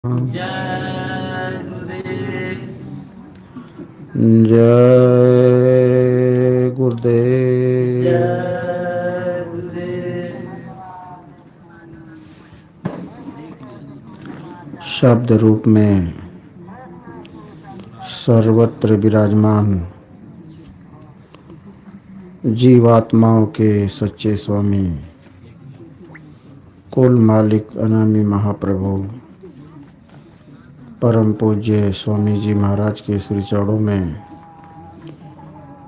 जय गुरुदेव। जय गुरुदेव। जय गुरुदेव। शब्द रूप में सर्वत्र विराजमान जीवात्माओं के सच्चे स्वामी कुल मालिक अनामी महाप्रभु परम पूज्य स्वामी जी महाराज के श्री चरणों में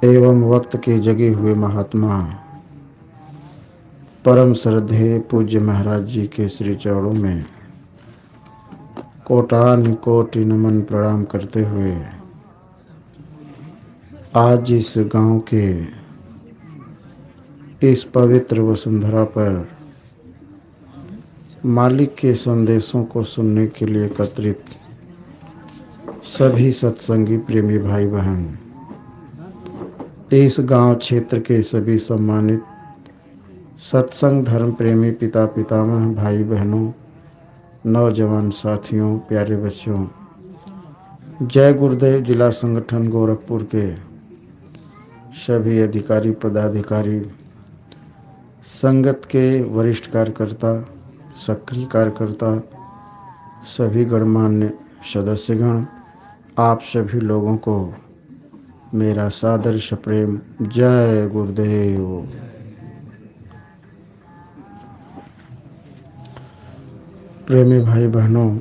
एवं वक्त के जगे हुए महात्मा परम श्रद्धेय पूज्य महाराज जी के श्री चरणों में कोटान कोटि नमन प्रणाम करते हुए आज इस गांव के इस पवित्र वसुंधरा पर मालिक के संदेशों को सुनने के लिए एकत्रित सभी सत्संगी प्रेमी भाई बहन, इस गांव क्षेत्र के सभी सम्मानित सत्संग धर्म प्रेमी पिता पितामह भाई बहनों, नौजवान साथियों, प्यारे बच्चों, जय गुरुदेव। जिला संगठन गोरखपुर के सभी अधिकारी पदाधिकारी, संगत के वरिष्ठ कार्यकर्ता, सक्रिय कार्यकर्ता, सभी गणमान्य सदस्यगण, आप सभी लोगों को मेरा सादर प्रेम जय गुरुदेव। प्रेमी भाई बहनों,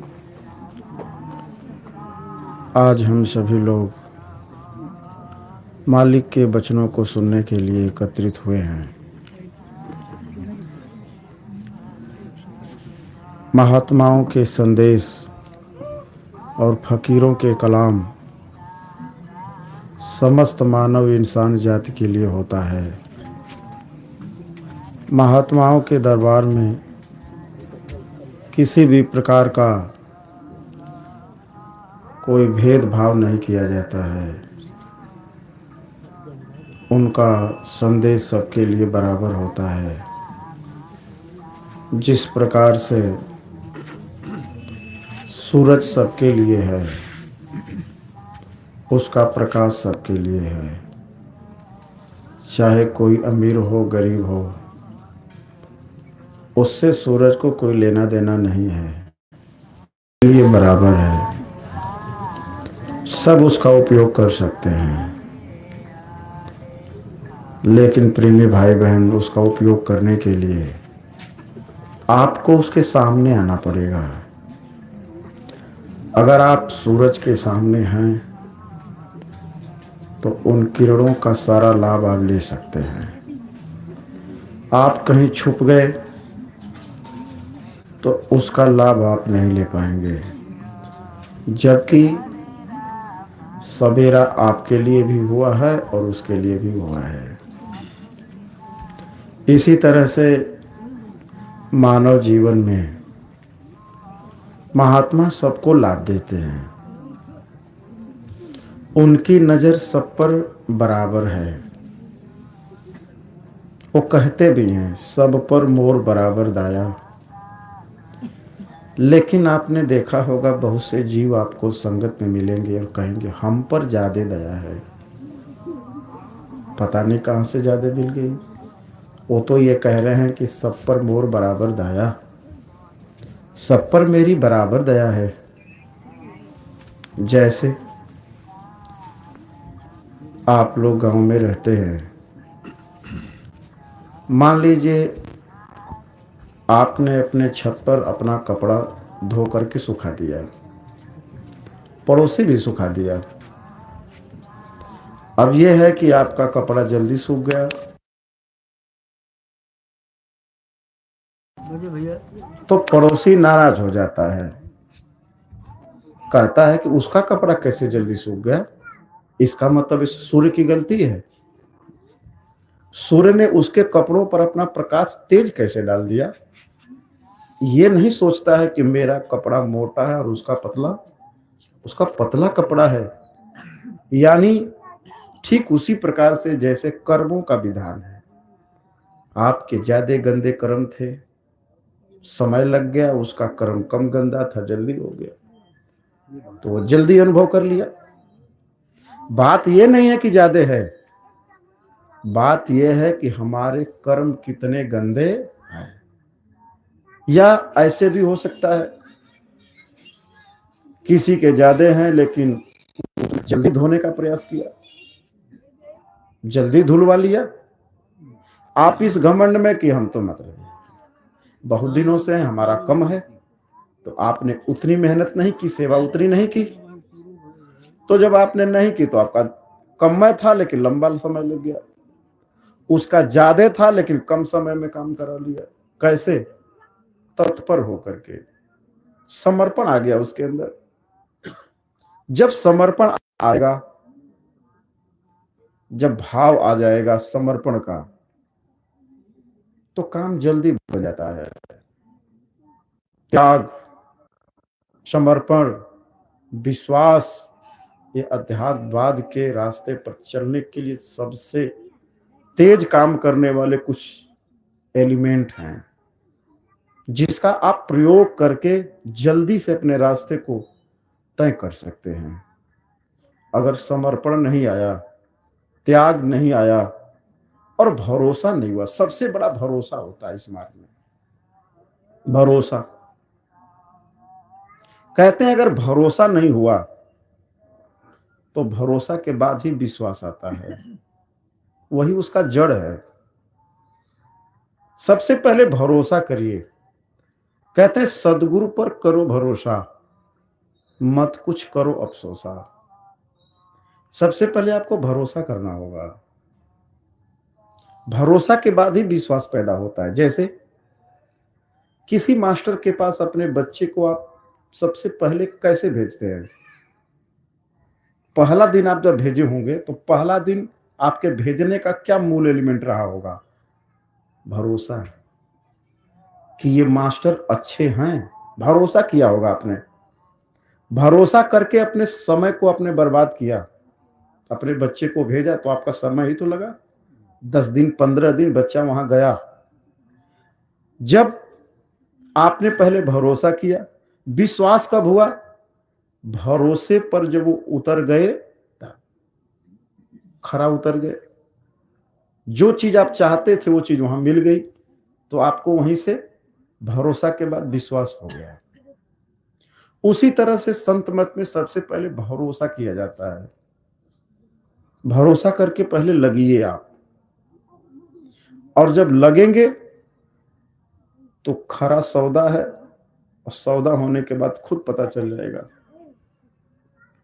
आज हम सभी लोग मालिक के वचनों को सुनने के लिए एकत्रित हुए हैं। महात्माओं के संदेश और फकीरों के कलाम समस्त मानव इंसान जाति के लिए होता है। महात्माओं के दरबार में किसी भी प्रकार का कोई भेदभाव नहीं किया जाता है। उनका संदेश सबके लिए बराबर होता है। जिस प्रकार से सूरज सबके लिए है, उसका प्रकाश सबके लिए है, चाहे कोई अमीर हो गरीब हो, उससे सूरज को कोई लेना देना नहीं है, ये बराबर है, सब उसका उपयोग कर सकते हैं। लेकिन प्रेमी भाई बहन, उसका उपयोग करने के लिए आपको उसके सामने आना पड़ेगा। अगर आप सूरज के सामने हैं तो उन किरणों का सारा लाभ आप ले सकते हैं। आप कहीं छुप गए तो उसका लाभ आप नहीं ले पाएंगे, जबकि सवेरा आपके लिए भी हुआ है और उसके लिए भी हुआ है। इसी तरह से मानव जीवन में महात्मा सबको लाभ देते हैं। उनकी नज़र सब पर बराबर है। वो कहते भी हैं, सब पर मोर बराबर दाया। लेकिन आपने देखा होगा, बहुत से जीव आपको संगत में मिलेंगे और कहेंगे हम पर ज़्यादा दया है। पता नहीं कहाँ से ज़्यादा मिल गई। वो तो ये कह रहे हैं कि सब पर मोर बराबर दया, सब पर मेरी बराबर दया है। जैसे आप लोग गांव में रहते हैं, मान लीजिए आपने अपने छत पर अपना कपड़ा धो करके सुखा दिया, पड़ोसी भी सुखा दिया। अब यह है कि आपका कपड़ा जल्दी सूख गया तो पड़ोसी नाराज हो जाता है, कहता है कि उसका कपड़ा कैसे जल्दी सूख गया। इसका मतलब इस सूर्य की गलती है। सूर्य ने उसके कपड़ों पर अपना प्रकाश तेज कैसे डाल दिया। ये नहीं सोचता है कि मेरा कपड़ा मोटा है और उसका पतला कपड़ा है। यानी ठीक उसी प्रकार से जैसे कर्मों का विधान है। आपके ज्यादा गंदे कर्म थे, समय लग गया, उसका कर्म कम गंदा था, जल्दी हो गया। तो वो जल्दी अनुभव कर लिया। बात ये नहीं है कि ज्यादा है, बात यह है कि हमारे कर्म कितने गंदे हैं। या ऐसे भी हो सकता है किसी के ज्यादा हैं लेकिन जल्दी धोने का प्रयास किया, जल्दी धुलवा लिया। आप इस घमंड में कि हम तो मतलब बहुत दिनों से हैं, हमारा कम है, तो आपने उतनी मेहनत नहीं की, सेवा उतनी नहीं की। तो जब आपने नहीं की तो आपका कम में था लेकिन लंबा समय लग गया, उसका ज्यादा था लेकिन कम समय में काम करा लिया। कैसे? तत्पर होकर के, समर्पण आ गया उसके अंदर। जब समर्पण आएगा, जब भाव आ जाएगा समर्पण का, तो काम जल्दी बन जाता है। त्याग, समर्पण, विश्वास, ये अध्यात्मवाद के रास्ते पर चलने के लिए सबसे तेज काम करने वाले कुछ एलिमेंट हैं, जिसका आप प्रयोग करके जल्दी से अपने रास्ते को तय कर सकते हैं। अगर समर्पण नहीं आया, त्याग नहीं आया और भरोसा नहीं हुआ, सबसे बड़ा भरोसा होता है इस मार्ग में, भरोसा। कहते हैं अगर भरोसा नहीं हुआ तो भरोसा के बाद ही विश्वास आता है, वही उसका जड़ है। सबसे पहले भरोसा करिए। कहते हैं सदगुरु पर करो भरोसा, मत कुछ करो अफसोसा। सबसे पहले आपको भरोसा करना होगा, भरोसा के बाद ही विश्वास पैदा होता है। जैसे किसी मास्टर के पास अपने बच्चे को आप सबसे पहले कैसे भेजते हैं? पहला दिन आप जब भेजे होंगे तो पहला दिन आपके भेजने का क्या मूल एलिमेंट रहा होगा? भरोसा, कि ये मास्टर अच्छे हैं। भरोसा किया होगा आपने, भरोसा करके अपने समय को आपने बर्बाद किया, अपने बच्चे को भेजा तो आपका समय ही तो लगा, 10 दिन 15 दिन बच्चा वहां गया। जब आपने पहले भरोसा किया, विश्वास कब हुआ? भरोसे पर जब वो उतर गए, खरा उतर गए, जो चीज आप चाहते थे वो चीज वहां मिल गई, तो आपको वहीं से भरोसा के बाद विश्वास हो गया। उसी तरह से संत मत में सबसे पहले भरोसा किया जाता है। भरोसा करके पहले लगिए आप, और जब लगेंगे तो खरा सौदा है, और सौदा होने के बाद खुद पता चल जाएगा।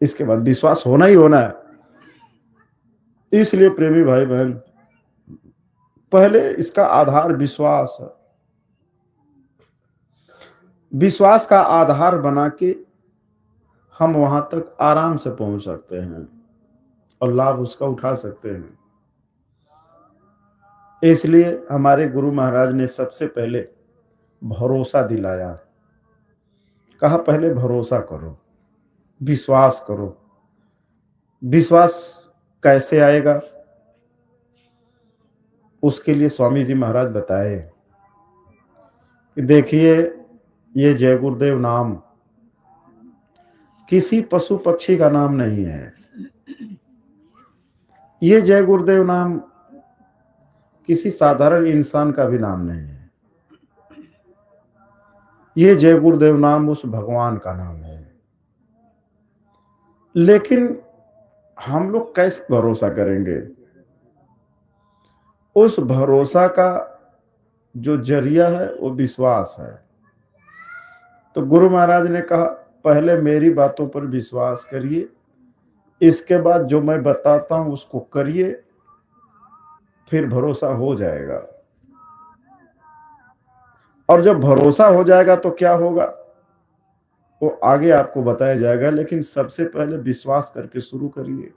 इसके बाद विश्वास होना ही होना है। इसलिए प्रेमी भाई बहन, पहले इसका आधार विश्वास है। विश्वास का आधार बना के हम वहां तक आराम से पहुंच सकते हैं और लाभ उसका उठा सकते हैं। इसलिए हमारे गुरु महाराज ने सबसे पहले भरोसा दिलाया। कहा पहले भरोसा करो, विश्वास करो। विश्वास कैसे आएगा? उसके लिए स्वामी जी महाराज बताए कि देखिए, ये जय गुरुदेव नाम किसी पशु पक्षी का नाम नहीं है। ये जय गुरुदेव नाम किसी साधारण इंसान का भी नाम नहीं है। ये जय गुरुदेव नाम उस भगवान का नाम है। लेकिन हम लोग कैसे भरोसा करेंगे? उस भरोसा का जो जरिया है वो विश्वास है। तो गुरु महाराज ने कहा पहले मेरी बातों पर विश्वास करिए, इसके बाद जो मैं बताता हूं उसको करिए, फिर भरोसा हो जाएगा। और जब भरोसा हो जाएगा तो क्या होगा वो आगे आपको बताया जाएगा, लेकिन सबसे पहले विश्वास करके शुरू करिए।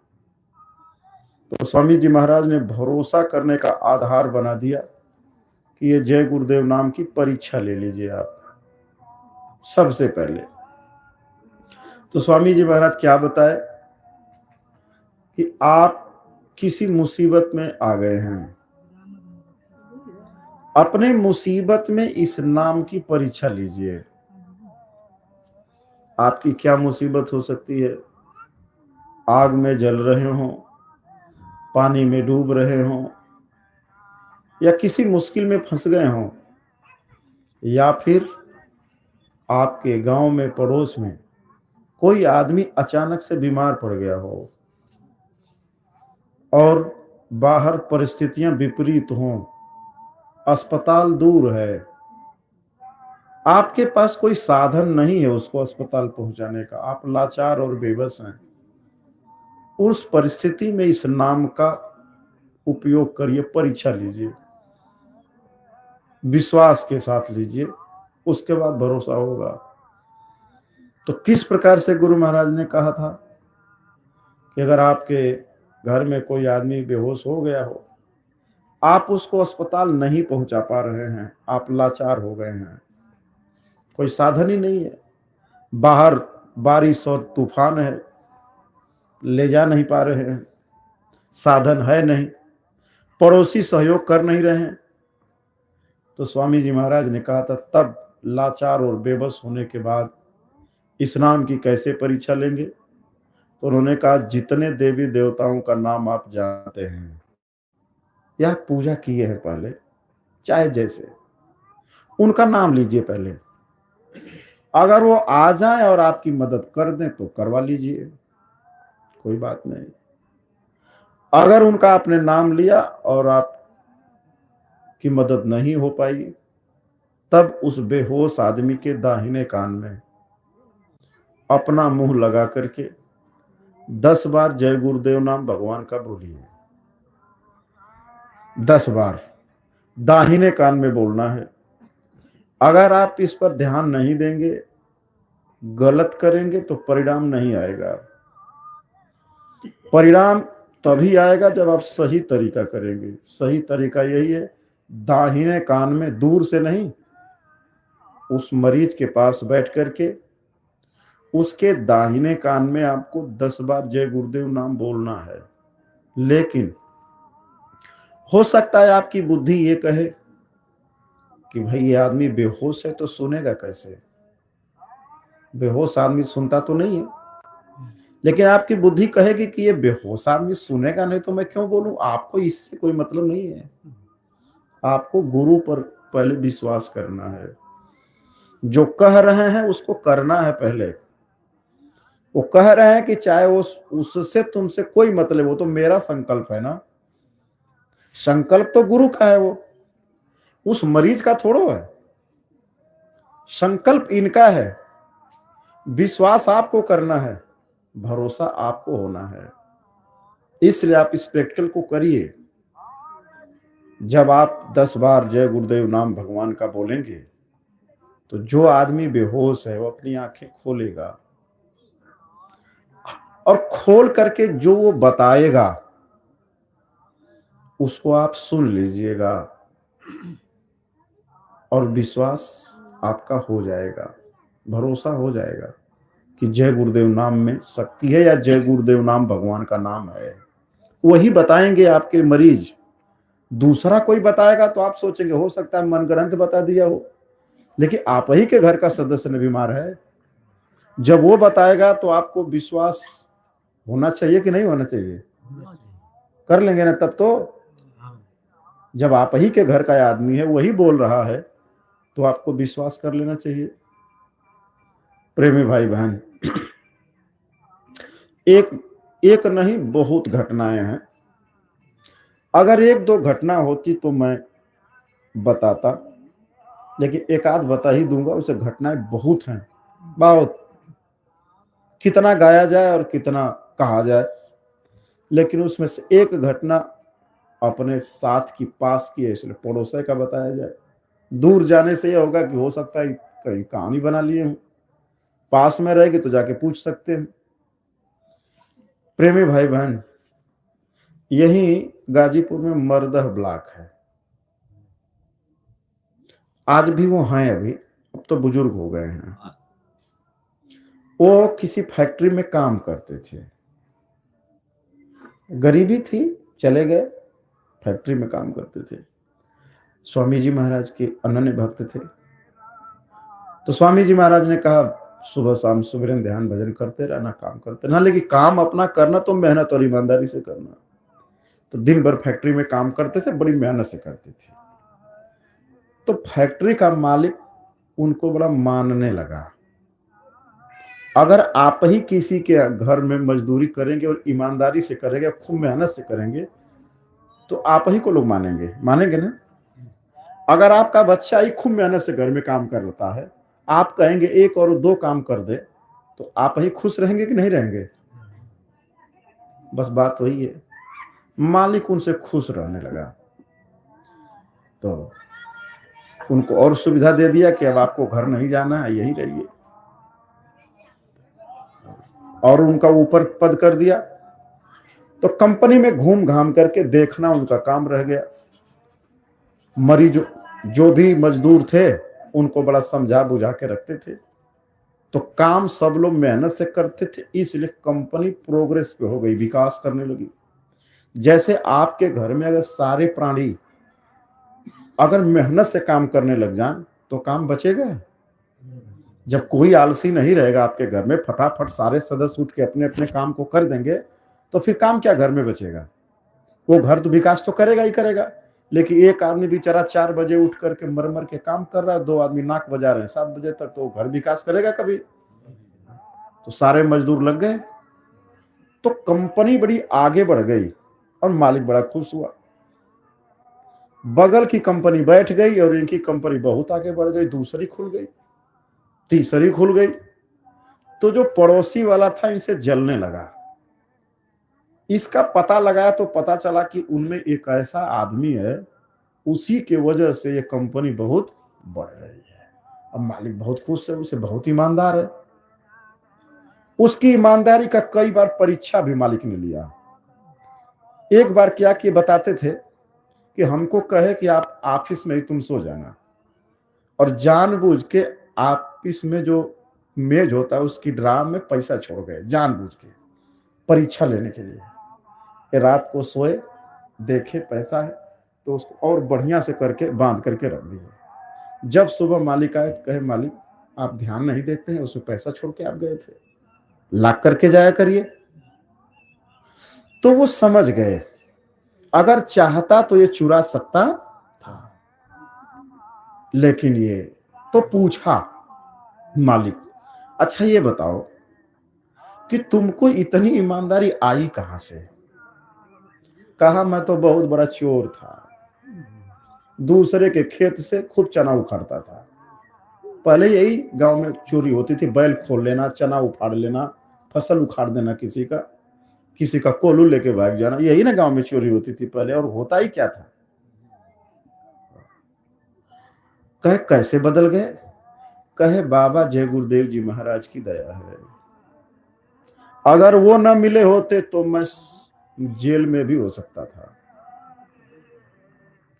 तो स्वामी जी महाराज ने भरोसा करने का आधार बना दिया कि ये जय गुरुदेव नाम की परीक्षा ले लीजिए आप सबसे पहले। तो स्वामी जी महाराज क्या बताए कि आप किसी मुसीबत में आ गए हैं, अपने मुसीबत में इस नाम की परीक्षा लीजिए। आपकी क्या मुसीबत हो सकती है? आग में जल रहे हों, पानी में डूब रहे हों, या किसी मुश्किल में फंस गए हों, या फिर आपके गांव में पड़ोस में कोई आदमी अचानक से बीमार पड़ गया हो और बाहर परिस्थितियां विपरीत हों, अस्पताल दूर है, आपके पास कोई साधन नहीं है उसको अस्पताल पहुंचाने का, आप लाचार और बेबस हैं। उस परिस्थिति में इस नाम का उपयोग करिए, परीक्षा लीजिए, विश्वास के साथ लीजिए, उसके बाद भरोसा होगा। तो किस प्रकार से गुरु महाराज ने कहा था कि अगर आपके घर में कोई आदमी बेहोश हो गया हो, आप उसको अस्पताल नहीं पहुंचा पा रहे हैं, आप लाचार हो गए हैं, कोई साधन ही नहीं है, बाहर बारिश और तूफान है, ले जा नहीं पा रहे हैं, साधन है नहीं, पड़ोसी सहयोग कर नहीं रहे हैं, तो स्वामी जी महाराज ने कहा था तब लाचार और बेबस होने के बाद इस नाम की कैसे परीक्षा लेंगे? तो उन्होंने कहा जितने देवी देवताओं का नाम आप जानते हैं या पूजा किए हैं पहले, चाहे जैसे, उनका नाम लीजिए पहले। अगर वो आ जाए और आपकी मदद कर दें तो करवा लीजिए, कोई बात नहीं। अगर उनका आपने नाम लिया और आपकी मदद नहीं हो पाई, तब उस बेहोश आदमी के दाहिने कान में अपना मुंह लगा करके 10 बार जय गुरुदेव नाम भगवान का बोलिए। 10 बार दाहिने कान में बोलना है। अगर आप इस पर ध्यान नहीं देंगे, गलत करेंगे, तो परिणाम नहीं आएगा। परिणाम तभी आएगा जब आप सही तरीका करेंगे। सही तरीका यही है, दाहिने कान में, दूर से नहीं, उस मरीज के पास बैठ करके उसके दाहिने कान में आपको 10 बार जय गुरुदेव नाम बोलना है। लेकिन हो सकता है आपकी बुद्धि ये कहे कि भाई ये आदमी बेहोश है तो सुनेगा कैसे? बेहोश आदमी सुनता तो नहीं है। लेकिन आपकी बुद्धि कहेगी कि ये बेहोश आदमी सुनेगा नहीं तो मैं क्यों बोलूं? आपको इससे कोई मतलब नहीं है। आपको गुरु पर पहले विश्वास करना है। जो कह रहे हैं उसको करना है पहले। वो कह रहे हैं कि चाहे वो उससे तुमसे कोई मतलब, वो तो मेरा संकल्प है ना। संकल्प तो गुरु का है, वो उस मरीज का थोड़ो है। संकल्प इनका है, विश्वास आपको करना है, भरोसा आपको होना है। इसलिए आप इस प्रैक्टिकल को करिए। जब आप 10 बार जय गुरुदेव नाम भगवान का बोलेंगे तो जो आदमी बेहोश है वो अपनी आंखें खोलेगा और खोल करके जो वो बताएगा उसको आप सुन लीजिएगा और विश्वास आपका हो जाएगा, भरोसा हो जाएगा कि जय गुरुदेव नाम में शक्ति है या जय गुरुदेव नाम भगवान का नाम है। वही बताएंगे आपके मरीज। दूसरा कोई बताएगा तो आप सोचेंगे हो सकता है मनगढ़ंत बता दिया हो, लेकिन आप ही के घर का सदस्य ने बीमार है। जब वो बताएगा तो आपको विश्वास होना चाहिए कि नहीं होना चाहिए? कर लेंगे ना तब तो। जब आप ही के घर का आदमी है, वही बोल रहा है, तो आपको विश्वास कर लेना चाहिए। प्रेमी भाई बहन, एक नहीं बहुत घटनाएं हैं। अगर 1-2 घटना होती तो मैं बताता, लेकिन एक आध बता ही दूंगा। उसे घटनाएं बहुत हैं, बहुत। कितना गाया जाए और कितना कहा जाए, लेकिन उसमें से एक घटना अपने साथ की, पास की है, इसलिए पड़ोसी का बताया जाए। दूर जाने से यह होगा कि हो सकता है कहीं कहानी बना लिए हूं, पास में रहेगी तो जाके पूछ सकते हैं। प्रेमी भाई बहन, यही गाजीपुर में मरदह ब्लॉक है। आज भी वो हैं, अभी अब तो बुजुर्ग हो गए हैं। वो किसी फैक्ट्री में काम करते थे, गरीबी थी, चले गए, फैक्ट्री में काम करते थे। स्वामी जी महाराज के अनन्य भक्त थे। तो स्वामी जी महाराज ने कहा सुबह शाम सुबह ध्यान भजन करते रहना, काम करते रहना, लेकिन काम अपना करना तो मेहनत और ईमानदारी से करना। तो दिन भर फैक्ट्री में काम करते थे, बड़ी मेहनत से करते थे। तो फैक्ट्री का मालिक उनको बड़ा मानने लगा। अगर आप ही किसी के घर में मजदूरी करेंगे और ईमानदारी से करेंगे, खूब मेहनत से करेंगे, तो आप ही को लोग मानेंगे, मानेंगे ना। अगर आपका बच्चा ही खूब मेहनत से घर में काम करता है, आप कहेंगे एक और दो काम कर दे, तो आप ही खुश रहेंगे कि नहीं रहेंगे? बस बात वही है। मालिक उनसे खुश रहने लगा, तो उनको और सुविधा दे दिया कि अब आपको घर नहीं जाना है, यही रहिए। और उनका ऊपर पद कर दिया, तो कंपनी में घूम घाम करके देखना उनका काम रह गया। मरीज जो भी मजदूर थे उनको बड़ा समझा बुझा के रखते थे, तो काम सब लोग मेहनत से करते थे, इसलिए कंपनी प्रोग्रेस पे हो गई, विकास करने लगी। जैसे आपके घर में अगर सारे प्राणी अगर मेहनत से काम करने लग जाएं तो काम बचेगा। जब कोई आलसी नहीं रहेगा आपके घर में, फटाफट सारे सदस्य उठ के अपने अपने काम को कर देंगे, तो फिर काम क्या घर में बचेगा? वो घर तो विकास तो करेगा ही करेगा, लेकिन एक आदमी बेचारा 4 बजे उठ करके मर मर के काम कर रहा है, 2 आदमी नाक बजा रहे हैं 7 बजे तक, तो घर विकास करेगा कभी? तो सारे मजदूर लग गए, तो कंपनी बड़ी आगे बढ़ गई और मालिक बड़ा खुश हुआ। बगल की कंपनी बैठ गई और इनकी कंपनी बहुत आगे बढ़ गई, दूसरी खुल गई, तीसरी खुल गई। तो जो पड़ोसी वाला था इनसे जलने लगा। इसका पता लगाया तो पता चला कि उनमें एक ऐसा आदमी है, उसी के वजह से ये कंपनी बहुत बढ़ रही है। अब मालिक बहुत खुश है, उसे बहुत ईमानदार है। उसकी ईमानदारी का कई बार परीक्षा भी मालिक ने लिया। एक बार क्या कि बताते थे कि हमको कहे कि आप ऑफिस में ही तुम सो जाना, और जानबूझ के ऑफिस में जो मेज होता है उसकी ड्रा में पैसा छोड़ गए, जानबूझ के परीक्षा लेने के लिए। रात को सोए, देखे पैसा है तो उसको और बढ़िया से करके बांध करके रख दिए। जब सुबह मालिक आए कहे मालिक आप ध्यान नहीं देते हैं, उसमें पैसा छोड़ के आप गए थे, लाग करके जाया करिए। तो वो समझ गए अगर चाहता तो ये चुरा सकता था, लेकिन ये तो पूछा मालिक, अच्छा ये बताओ कि तुमको इतनी ईमानदारी आई कहां से? कहा मैं तो बहुत बड़ा चोर था, दूसरे के खेत से खूब चना उखाड़ता था। पहले यही गांव में चोरी होती थी, बैल खोल लेना, चना उखाड़ लेना, फसल उखाड़ देना, किसी का कोलू लेके भाग जाना, यही ना गांव में चोरी होती थी पहले। और होता ही क्या था? कहे कैसे बदल गए? कहे बाबा जय गुरुदेव जी महाराज की दया है, अगर वो न मिले होते तो मैं जेल में भी हो सकता था,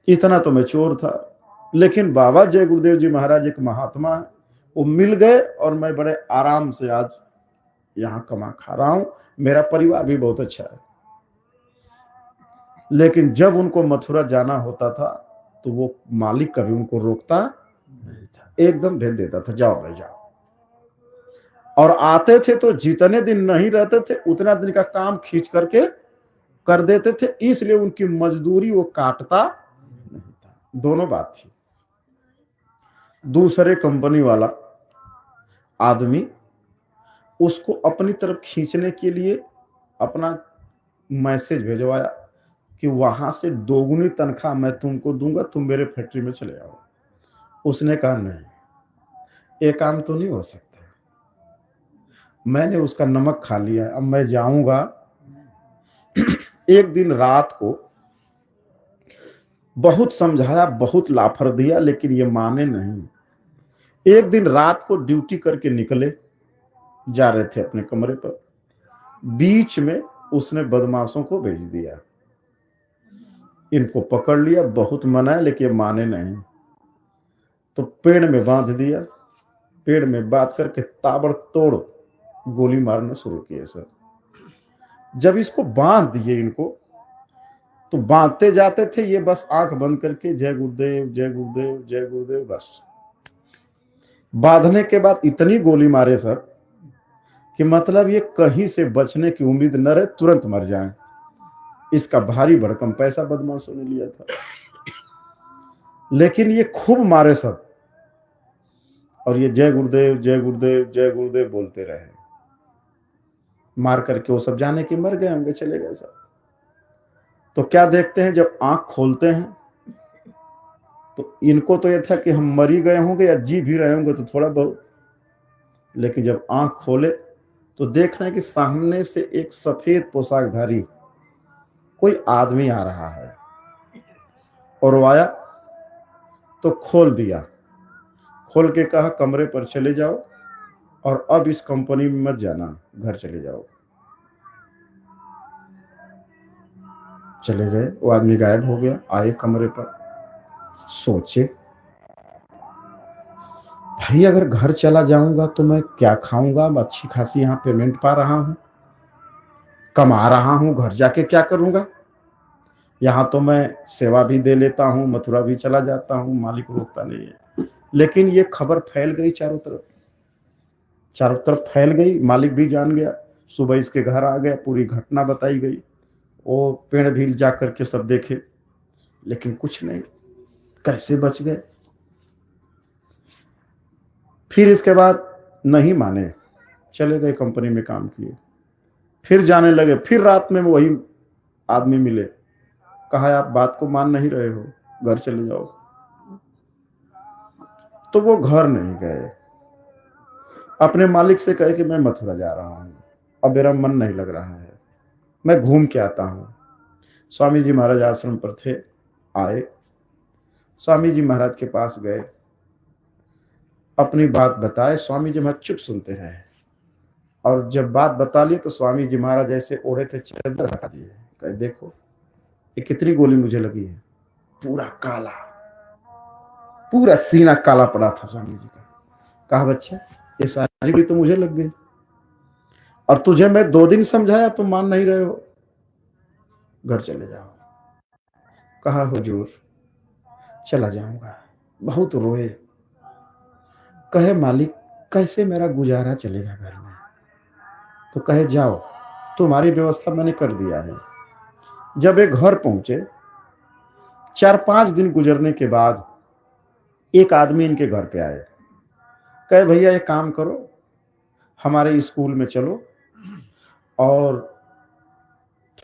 इतना तो मैं चोर था। लेकिन बाबा जय गुरुदेव जी महाराज एक महात्मा है, वो मिल गए और मैं बड़े आराम से आज यहाँ कमा खा रहा हूं, मेरा परिवार भी बहुत अच्छा है। लेकिन जब उनको मथुरा जाना होता था तो वो मालिक कभी उनको रोकता नहीं था, एकदम भेज देता था, जाओ भाई जाओ। और आते थे तो जितने दिन नहीं रहते थे उतना दिन का काम खींच करके कर देते थे, इसलिए उनकी मजदूरी वो काटता नहीं था। दोनों बात थी। दूसरे कंपनी वाला आदमी उसको अपनी तरफ खींचने के लिए अपना मैसेज भेजवाया कि वहां से दोगुनी तनख्वाह मैं तुमको दूंगा, तुम मेरे फैक्ट्री में चले आओ। उसने कहा नहीं, ये काम तो नहीं हो सकता, मैंने उसका नमक खा लिया, अब मैं जाऊंगा। एक दिन रात को बहुत समझाया, बहुत लाफर दिया, लेकिन ये माने नहीं। एक दिन रात को ड्यूटी करके निकले, जा रहे थे अपने कमरे पर, बीच में उसने बदमाशों को भेज दिया। इनको पकड़ लिया, बहुत मनाया लेकिन ये माने नहीं, तो पेड़ में बांध दिया। पेड़ में बांध करके ताबड़तोड़ गोली मारना शुरू किए सर। जब इसको बांध दिए इनको, तो बांधते जाते थे ये बस आंख बंद करके जय गुरुदेव जय गुरुदेव जय गुरुदेव, बस बांधने के बाद इतनी गोली मारे सब कि मतलब ये कहीं से बचने की उम्मीद न रहे, तुरंत मर जाए। इसका भारी भरकम पैसा बदमाशों ने लिया था, लेकिन ये खूब मारे सब, और ये जय गुरुदेव जय गुरुदेव जय गुरुदेव बोलते रहे। मार करके वो सब जाने कि मर गए होंगे, चले गए सब। तो क्या देखते हैं, जब आंख खोलते हैं तो इनको तो ये था कि हम मर ही गए होंगे या जी भी रहे होंगे तो थोड़ा बहुत, लेकिन जब आंख खोले तो देख रहे हैं कि सामने से एक सफेद पोशाकधारी कोई आदमी आ रहा है, और वो आया तो खोल दिया। खोल के कहा कमरे पर चले जाओ और अब इस कंपनी में मत जाना, घर चले जाओ। चले गए, वो आदमी गायब हो गया। आए कमरे पर, सोचे भाई अगर घर चला जाऊंगा तो मैं क्या खाऊंगा, मैं अच्छी खासी यहाँ पेमेंट पा रहा हूँ, कमा रहा हूँ, घर जाके क्या करूंगा। यहाँ तो मैं सेवा भी दे लेता हूँ, मथुरा भी चला जाता हूँ, मालिक रोकता नहीं है। लेकिन ये खबर फैल गई चारों तरफ, चारों तरफ फैल गई, मालिक भी जान गया। सुबह इसके घर आ गया, पूरी घटना बताई गई। वो पेड़ भी जा करके सब देखे, लेकिन कुछ नहीं, कैसे बच गए। फिर इसके बाद नहीं माने, चले गए कंपनी में काम किए। फिर जाने लगे, फिर रात में वही आदमी मिले, कहा आप बात को मान नहीं रहे हो, घर चले जाओ। तो वो घर नहीं गए, अपने मालिक से कहे कि मैं मथुरा जा रहा हूँ, अब मेरा मन नहीं लग रहा है, मैं घूम के आता हूँ। स्वामी जी महाराज आश्रम पर थे, आए, स्वामी जी महाराज के पास गए, अपनी बात बताए। स्वामी जी महाराज चुप सुनते रहे, और जब बात बता ली तो स्वामी जी महाराज ऐसे ओढ़े थे चादर हटा दिए, कहे देखो ये कितनी गोली मुझे लगी है। पूरा काला, पूरा सीना काला पड़ा था स्वामी जी का। कहा बच्चा ये सारी गोली तो मुझे लग गई, और तुझे मैं 2 दिन समझाया तुम मान नहीं रहे हो, घर चले जाओ। कहा हुजूर चला जाऊंगा। बहुत रोए, कहे मालिक कैसे मेरा गुजारा चलेगा घर में। तो कहे जाओ, तुम्हारी व्यवस्था मैंने कर दिया है। जब एक घर पहुंचे, 4-5 दिन गुजरने के बाद एक आदमी इनके घर पे आए, कहे भैया एक काम करो, हमारे स्कूल में चलो और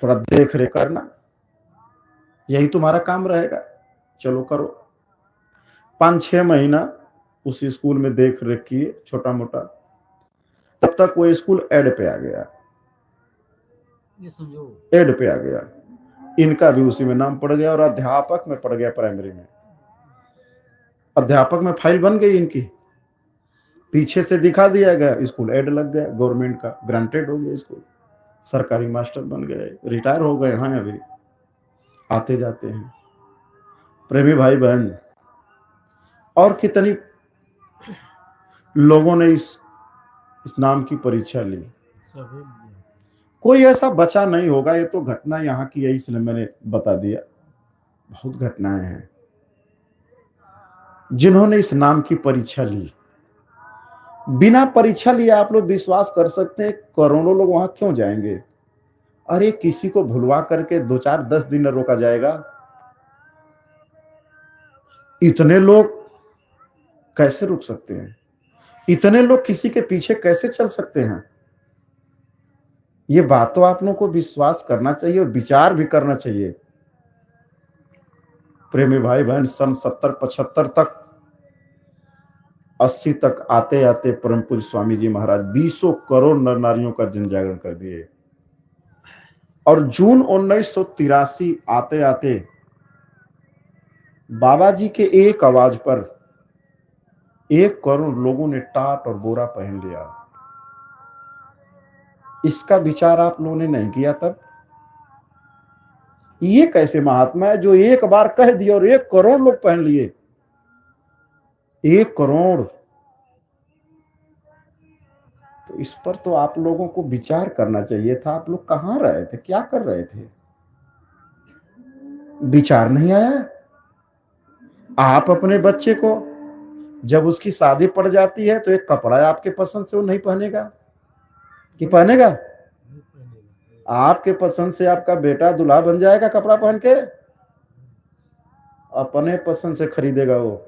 थोड़ा देख रेख करना, यही तुम्हारा काम रहेगा, चलो करो। 5-6 महीना उस स्कूल में देख रेख किए छोटा मोटा, तब तक वो स्कूल एड पे आ गया, एड पे आ गया। इनका भी उसी में नाम पड़ गया और अध्यापक में पड़ गया, प्राइमरी में अध्यापक में फाइल बन गई इनकी। पीछे से दिखा दिया गया, स्कूल एड लग गया, गवर्नमेंट का ग्रांटेड हो गया स्कूल, सरकारी मास्टर बन गए, रिटायर हो गए हैं, अभी आते जाते हैं। प्रेमी भाई बहन, और कितनी लोगों ने इस नाम की परीक्षा ली, कोई ऐसा बचा नहीं होगा। ये तो घटना यहाँ की है, इसलिए मैंने बता दिया। बहुत घटनाएं हैं जिन्होंने इस नाम की परीक्षा ली। बिना परीक्षा लिए आप लोग विश्वास कर सकते हैं करोड़ों लोग वहां क्यों जाएंगे। अरे किसी को भुलवा करके 2-4-10 दिन रोका जाएगा, इतने लोग कैसे रुक सकते हैं, इतने लोग किसी के पीछे कैसे चल सकते हैं। ये बात तो आप लोगों को विश्वास करना चाहिए और विचार भी करना चाहिए। प्रेमी भाई बहन, सन 70-75 तक, 80 तक आते आते परम पूज्य स्वामी जी महाराज 20 करोड़ नर नारियों का जन जागरण कर दिए। और जून 1983 आते आते बाबा जी के एक आवाज पर 1 करोड़ लोगों ने टाट और बोरा पहन लिया। इसका विचार आप लोगों ने नहीं किया तब। ये कैसे महात्मा है जो एक बार कह दिया और 1 करोड़ लोग पहन लिए। 1 करोड़, तो इस पर तो आप लोगों को विचार करना चाहिए था। आप लोग कहां रहे थे, क्या कर रहे थे, विचार नहीं आया। आप अपने बच्चे को जब उसकी शादी पड़ जाती है तो एक कपड़ा आपके पसंद से वो नहीं पहनेगा कि पहनेगा? आपके पसंद से आपका बेटा दूल्हा बन जाएगा कपड़ा पहन के? अपने पसंद से खरीदेगा वो।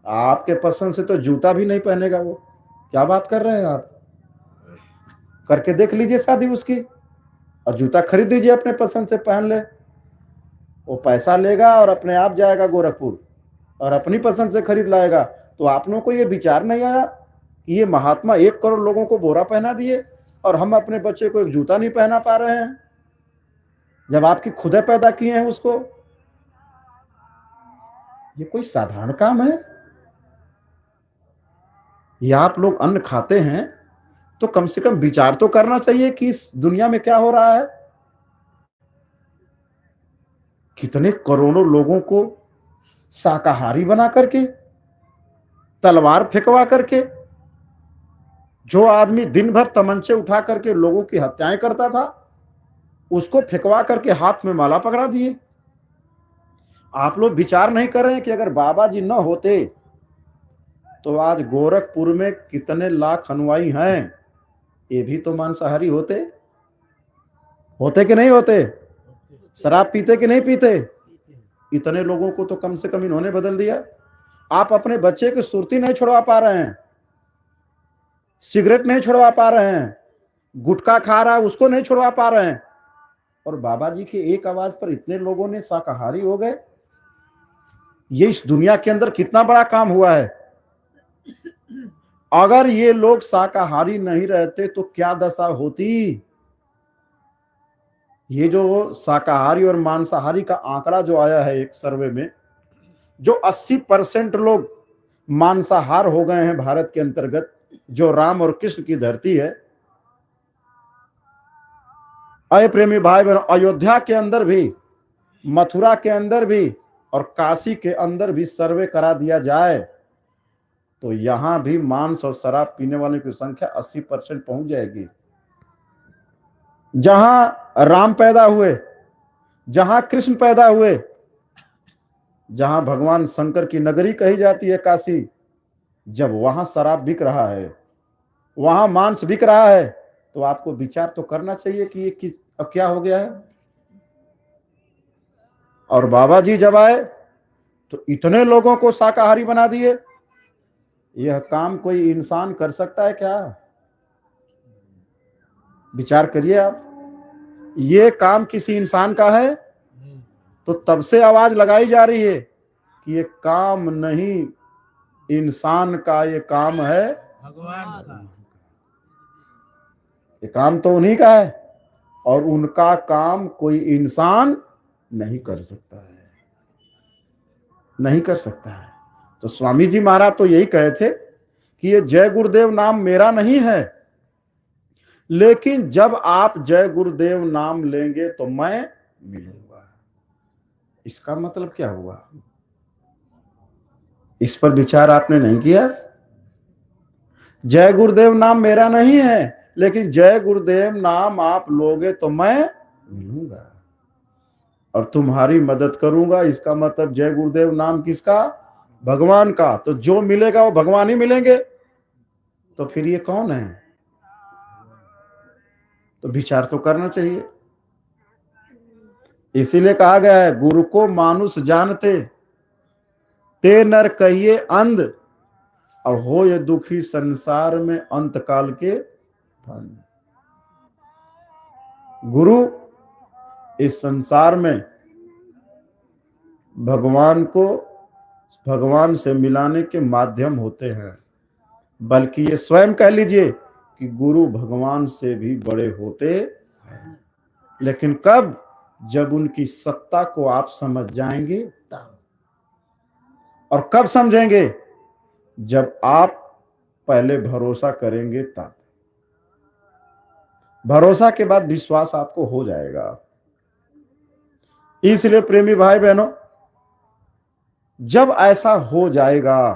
आपके पसंद से तो जूता भी नहीं पहनेगा वो। क्या बात कर रहे हैं आप? करके देख लीजिए शादी उसकी, और जूता खरीद दीजिए अपने पसंद से, पहन ले। वो पैसा लेगा और अपने आप जाएगा गोरखपुर और अपनी पसंद से खरीद लाएगा। तो आप लोगों को ये विचार नहीं आया कि ये महात्मा 1 करोड़ लोगों को बोरा पहना दिए और हम अपने बच्चे को एक जूता नहीं पहना पा रहे हैं, जब आपकी खुदे पैदा किए हैं उसको? ये कोई साधारण काम है? या आप लोग अन्न खाते हैं तो कम से कम विचार तो करना चाहिए कि इस दुनिया में क्या हो रहा है। कितने करोड़ों लोगों को शाकाहारी बना करके, तलवार फेंकवा करके, जो आदमी दिन भर तमंचे उठा करके लोगों की हत्याएं करता था उसको फेंकवा करके हाथ में माला पकड़ा दिए। आप लोग विचार नहीं कर रहे हैं कि अगर बाबा जी न होते तो आज गोरखपुर में कितने लाख अनुयायी हैं, ये भी तो मांसाहारी होते। होते कि नहीं होते? शराब पीते कि नहीं पीते? इतने लोगों को तो कम से कम इन्होंने बदल दिया। आप अपने बच्चे की सुर्ती नहीं छुड़वा पा रहे हैं, सिगरेट नहीं छुड़वा पा रहे हैं, गुटखा खा रहा है उसको नहीं छुड़वा पा रहे हैं, और बाबा जी की एक आवाज पर इतने लोगों ने शाकाहारी हो गए। ये इस दुनिया के अंदर कितना बड़ा काम हुआ है। अगर ये लोग शाकाहारी नहीं रहते तो क्या दशा होती? ये जो शाकाहारी और मांसाहारी का आंकड़ा जो आया है एक सर्वे में, जो 80% लोग मांसाहार हो गए हैं भारत के अंतर्गत, जो राम और कृष्ण की धरती है। अय प्रेमी भाई बहन, अयोध्या के अंदर भी, मथुरा के अंदर भी और काशी के अंदर भी सर्वे करा दिया जाए तो यहां भी मांस और शराब पीने वालों की संख्या 80% पहुंच जाएगी। जहां राम पैदा हुए, जहां कृष्ण पैदा हुए, जहां भगवान शंकर की नगरी कही जाती है काशी, जब वहां शराब बिक रहा है, वहां मांस बिक रहा है, तो आपको विचार तो करना चाहिए कि ये अब क्या हो गया है। और बाबा जी जब आए तो इतने लोगों को शाकाहारी बना दिए। यह काम कोई इंसान कर सकता है क्या? विचार करिए आप। ये काम किसी इंसान का है? तो तब से आवाज लगाई जा रही है कि ये काम नहीं इंसान का, ये काम है भगवान का। ये काम तो उन्हीं का है और उनका काम कोई इंसान नहीं कर सकता है, नहीं कर सकता है। तो स्वामी जी महाराज तो यही कहे थे कि ये जय गुरुदेव नाम मेरा नहीं है, लेकिन जब आप जय गुरुदेव नाम लेंगे तो मैं मिलूंगा। इसका मतलब क्या हुआ? इस पर विचार आपने नहीं किया? जय गुरुदेव नाम मेरा नहीं है, लेकिन जय गुरुदेव नाम आप लोगे तो मैं मिलूंगा और तुम्हारी मदद करूंगा। इसका मतलब जय गुरुदेव नाम किसका? भगवान का। तो जो मिलेगा वो भगवान ही मिलेंगे। तो फिर ये कौन है? तो विचार तो करना चाहिए। इसीलिए कहा गया है, गुरु को मानुष जानते ते नर कहिए अंध, और हो ये दुखी संसार में अंत काल के फल। गुरु इस संसार में भगवान को भगवान से मिलाने के माध्यम होते हैं, बल्कि ये स्वयं कह लीजिए कि गुरु भगवान से भी बड़े होते हैं। लेकिन कब? जब उनकी सत्ता को आप समझ जाएंगे तब। और कब समझेंगे? जब आप पहले भरोसा करेंगे तब। भरोसा के बाद विश्वास आपको हो जाएगा। इसलिए प्रेमी भाई बहनों, जब ऐसा हो जाएगा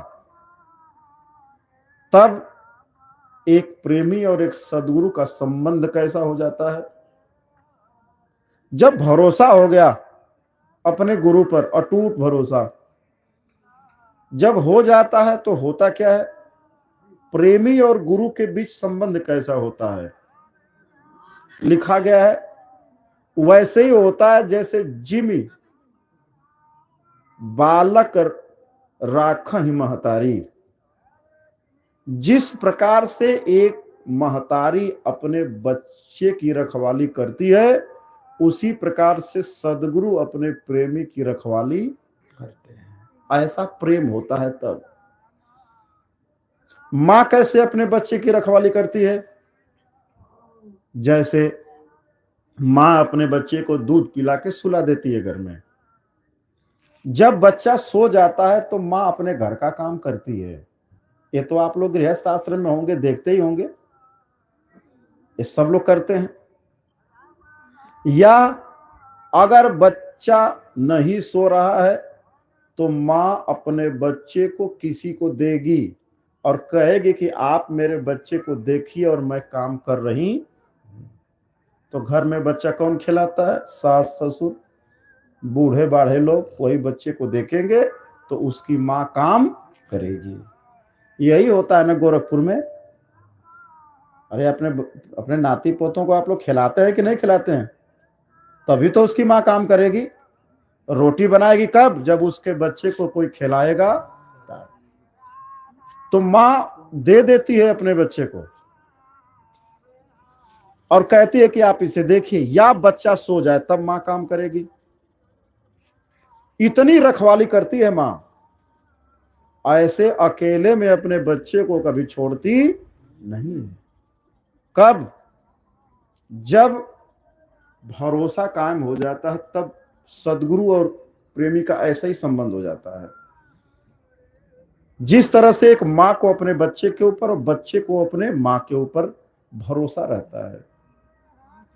तब एक प्रेमी और एक सद्गुरु का संबंध कैसा हो जाता है। जब भरोसा हो गया अपने गुरु पर, अटूट भरोसा, जब हो जाता है तो होता क्या है, प्रेमी और गुरु के बीच संबंध कैसा होता है, लिखा गया है वैसे ही होता है जैसे जिमी बालक राखहि महतारी। जिस प्रकार से एक महतारी अपने बच्चे की रखवाली करती है, उसी प्रकार से सदगुरु अपने प्रेमी की रखवाली करते हैं। ऐसा प्रेम होता है तब। मां कैसे अपने बच्चे की रखवाली करती है, जैसे मां अपने बच्चे को दूध पिला के सुला देती है घर में। जब बच्चा सो जाता है तो मां अपने घर का काम करती है। ये तो आप लोग गृहस्थ आश्रम में होंगे, देखते ही होंगे, ये सब लोग करते हैं। या अगर बच्चा नहीं सो रहा है तो मां अपने बच्चे को किसी को देगी और कहेगी कि आप मेरे बच्चे को देखिए और मैं काम कर रही। तो घर में बच्चा कौन खिलाता है, सास ससुर बूढ़े बाढ़े लोग, वही बच्चे को देखेंगे तो उसकी मां काम करेगी। यही होता है ना गोरखपुर में। अरे अपने नाती पोतों को आप लोग खिलाते हैं कि नहीं खिलाते हैं, तभी तो उसकी मां काम करेगी। रोटी बनाएगी कब, जब उसके बच्चे को कोई खिलाएगा। तो मां दे देती है अपने बच्चे को और कहती है कि आप इसे देखिए, या बच्चा सो जाए तब मां काम करेगी। इतनी रखवाली करती है मां। ऐसे अकेले में अपने बच्चे को कभी छोड़ती नहीं। कब, जब भरोसा कायम हो जाता है तब सदगुरु और प्रेमी का ऐसा ही संबंध हो जाता है। जिस तरह से एक मां को अपने बच्चे के ऊपर और बच्चे को अपने मां के ऊपर भरोसा रहता है,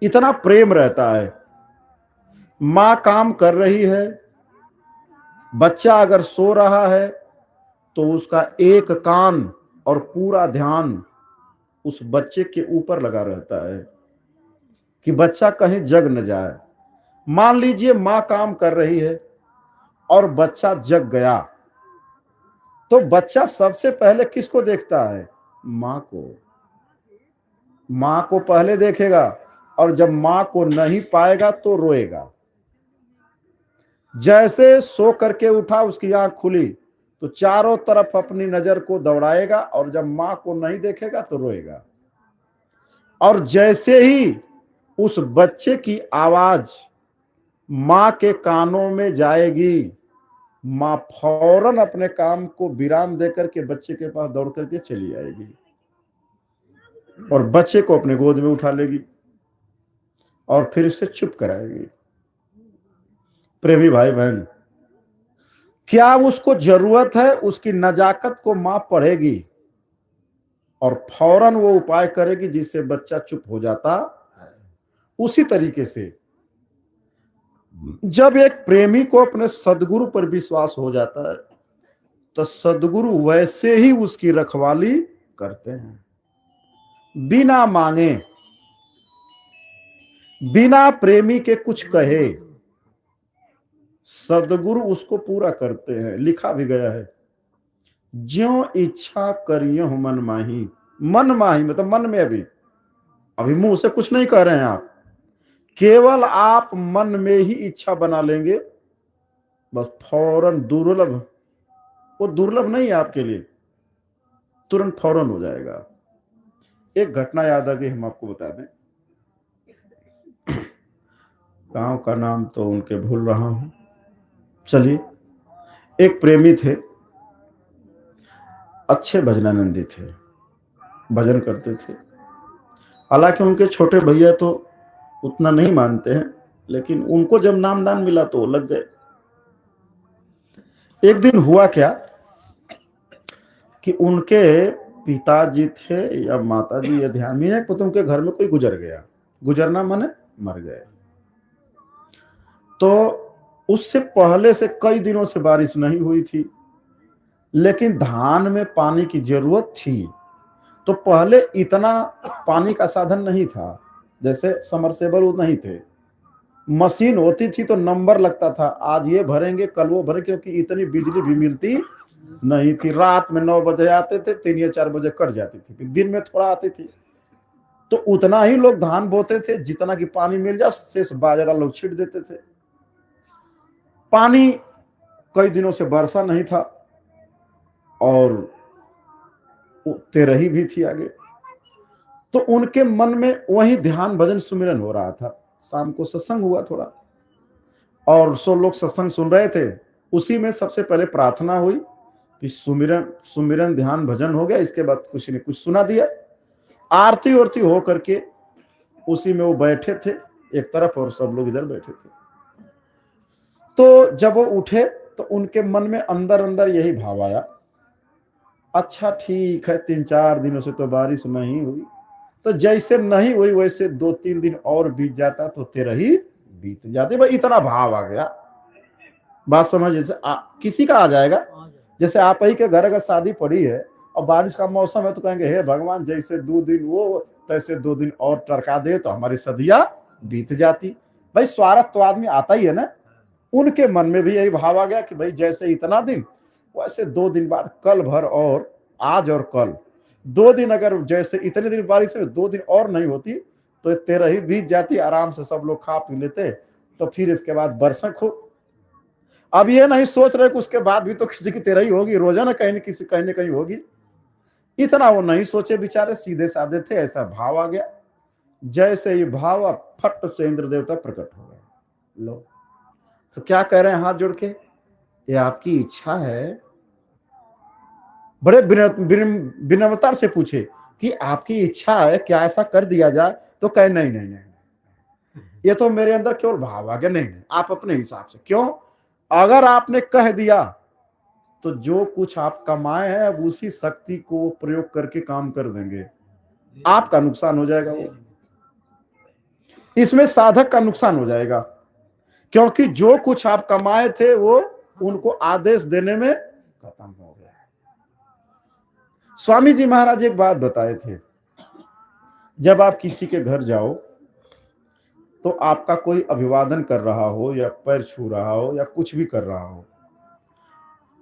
इतना प्रेम रहता है। मां काम कर रही है, बच्चा अगर सो रहा है तो उसका एक कान और पूरा ध्यान उस बच्चे के ऊपर लगा रहता है कि बच्चा कहीं जग न जाए। मान लीजिए मां काम कर रही है और बच्चा जग गया, तो बच्चा सबसे पहले किसको देखता है, मां को। मां को पहले देखेगा और जब मां को नहीं पाएगा तो रोएगा। जैसे सो करके उठा, उसकी आंख खुली तो चारों तरफ अपनी नजर को दौड़ाएगा और जब मां को नहीं देखेगा तो रोएगा। और जैसे ही उस बच्चे की आवाज मां के कानों में जाएगी, मां फौरन अपने काम को विराम देकर के बच्चे के पास दौड़ करके चली आएगी और बच्चे को अपने गोद में उठा लेगी और फिर इसे चुप कराएगी। प्रेमी भाई बहन, क्या उसको जरूरत है, उसकी नजाकत को मां पढ़ेगी और फौरन वो उपाय करेगी जिससे बच्चा चुप हो जाता है। उसी तरीके से जब एक प्रेमी को अपने सदगुरु पर विश्वास हो जाता है तो सदगुरु वैसे ही उसकी रखवाली करते हैं, बिना मांगे, बिना प्रेमी के कुछ कहे सदगुरु उसको पूरा करते हैं। लिखा भी गया है, ज्यों इच्छा करियो मन माही। मन माही मतलब मन में, अभी मुंह से कुछ नहीं कह रहे हैं आप, केवल आप मन में ही इच्छा बना लेंगे, बस फौरन दुर्लभ, वो दुर्लभ नहीं है आपके लिए, तुरंत फौरन हो जाएगा। एक घटना याद आ गई, हम आपको बता दें। गांव का नाम तो उनके भूल रहा हूं, चलिए। एक प्रेमी थे, अच्छे भजनानंदी थे, भजन करते थे। हालांकि उनके छोटे भैया तो उतना नहीं मानते हैं, लेकिन उनको जब नामदान मिला तो लग गए। एक दिन हुआ क्या कि उनके पिताजी थे या माताजी, ये ध्यान नहीं है, तो उनके घर में कोई गुजर गया। गुजरना माने मर गए। तो उससे पहले से कई दिनों से बारिश नहीं हुई थी, लेकिन धान में पानी की जरूरत थी। तो पहले इतना पानी का साधन नहीं था, जैसे समरसेबल नहीं थे, मशीन होती थी तो नंबर लगता था, आज ये भरेंगे कल वो भरेंगे, क्योंकि इतनी बिजली भी मिलती नहीं थी। रात में 9 बजे आते थे, 3 या 4 बजे कट जाती थी, फिर दिन में थोड़ा आती थी। तो उतना ही लोग धान बोते थे जितना कि पानी मिल जाए, शेष बाजरा लोग छीट देते थे। पानी कई दिनों से बरसा नहीं था और तेरही भी थी आगे। तो उनके मन में वही ध्यान भजन सुमिरन हो रहा था। शाम को सत्संग हुआ थोड़ा, और 100 लोग सत्संग सुन रहे थे। उसी में सबसे पहले प्रार्थना हुई, कि सुमिरन सुमिरन ध्यान भजन हो गया। इसके बाद कुछ ने कुछ सुना दिया। आरती उरती हो करके उसी में वो बैठे थे एक तरफ, और सब लोग इधर बैठे थे। तो जब वो उठे तो उनके मन में अंदर अंदर यही भाव आया, अच्छा ठीक है, 3-4 दिनों से तो बारिश नहीं हुई, तो जैसे नहीं हुई वैसे 2-3 दिन और बीत जाता तो तेरा ही बीत जाते। भाई इतना भाव आ गया। बात समझ, जैसे किसी का आ जाएगा। जैसे आप ही के घर अगर शादी पड़ी है और बारिश का मौसम है तो कहेंगे हे भगवान, जैसे 2 दिन वो तैसे 2 दिन और टरका दे तो हमारी सदिया बीत जाती। भाई स्वार्थ तो आदमी आता ही है ना। उनके मन में भी यही भाव आ गया कि भाई जैसे इतना दिन, वैसे 2 दिन बाद कल भर, और आज और कल 2 दिन, अगर जैसे इतने दिन बारिश में 2 दिन और नहीं होती तो 13 ही बीत जाती, आराम से सब लोग खा पी लेते, तो फिर इसके बाद बरसक हो। अब ये नहीं सोच रहे कि उसके बाद भी तो किसी की 13 ही होगी, रोजाना कहीं न किसी कहीं न कहीं होगी। इतना वो नहीं सोचे, बेचारे सीधे साधे थे। ऐसा भाव आ गया। जैसे ही भाव, फट से इंद्र देवता प्रकट हो गए। लो, तो क्या कह रहे हैं हाथ जोड़ के, ये आपकी इच्छा है। बड़े विनम्रता से पूछे कि आपकी इच्छा है, क्या ऐसा कर दिया जाए? तो कहे नहीं नहीं नहीं, ये तो मेरे अंदर केवल भाव आ गया। नहीं नहीं, आप अपने हिसाब से। क्यों? अगर आपने कह दिया तो जो कुछ आप कमाए हैं अब उसी शक्ति को प्रयोग करके काम कर देंगे, आपका नुकसान हो जाएगा। वो इसमें साधक का नुकसान हो जाएगा, क्योंकि जो कुछ आप कमाए थे वो उनको आदेश देने में खत्म हो गया। स्वामी जी महाराज एक बात बताए थे, जब आप किसी के घर जाओ तो आपका कोई अभिवादन कर रहा हो या पैर छू रहा हो या कुछ भी कर रहा हो,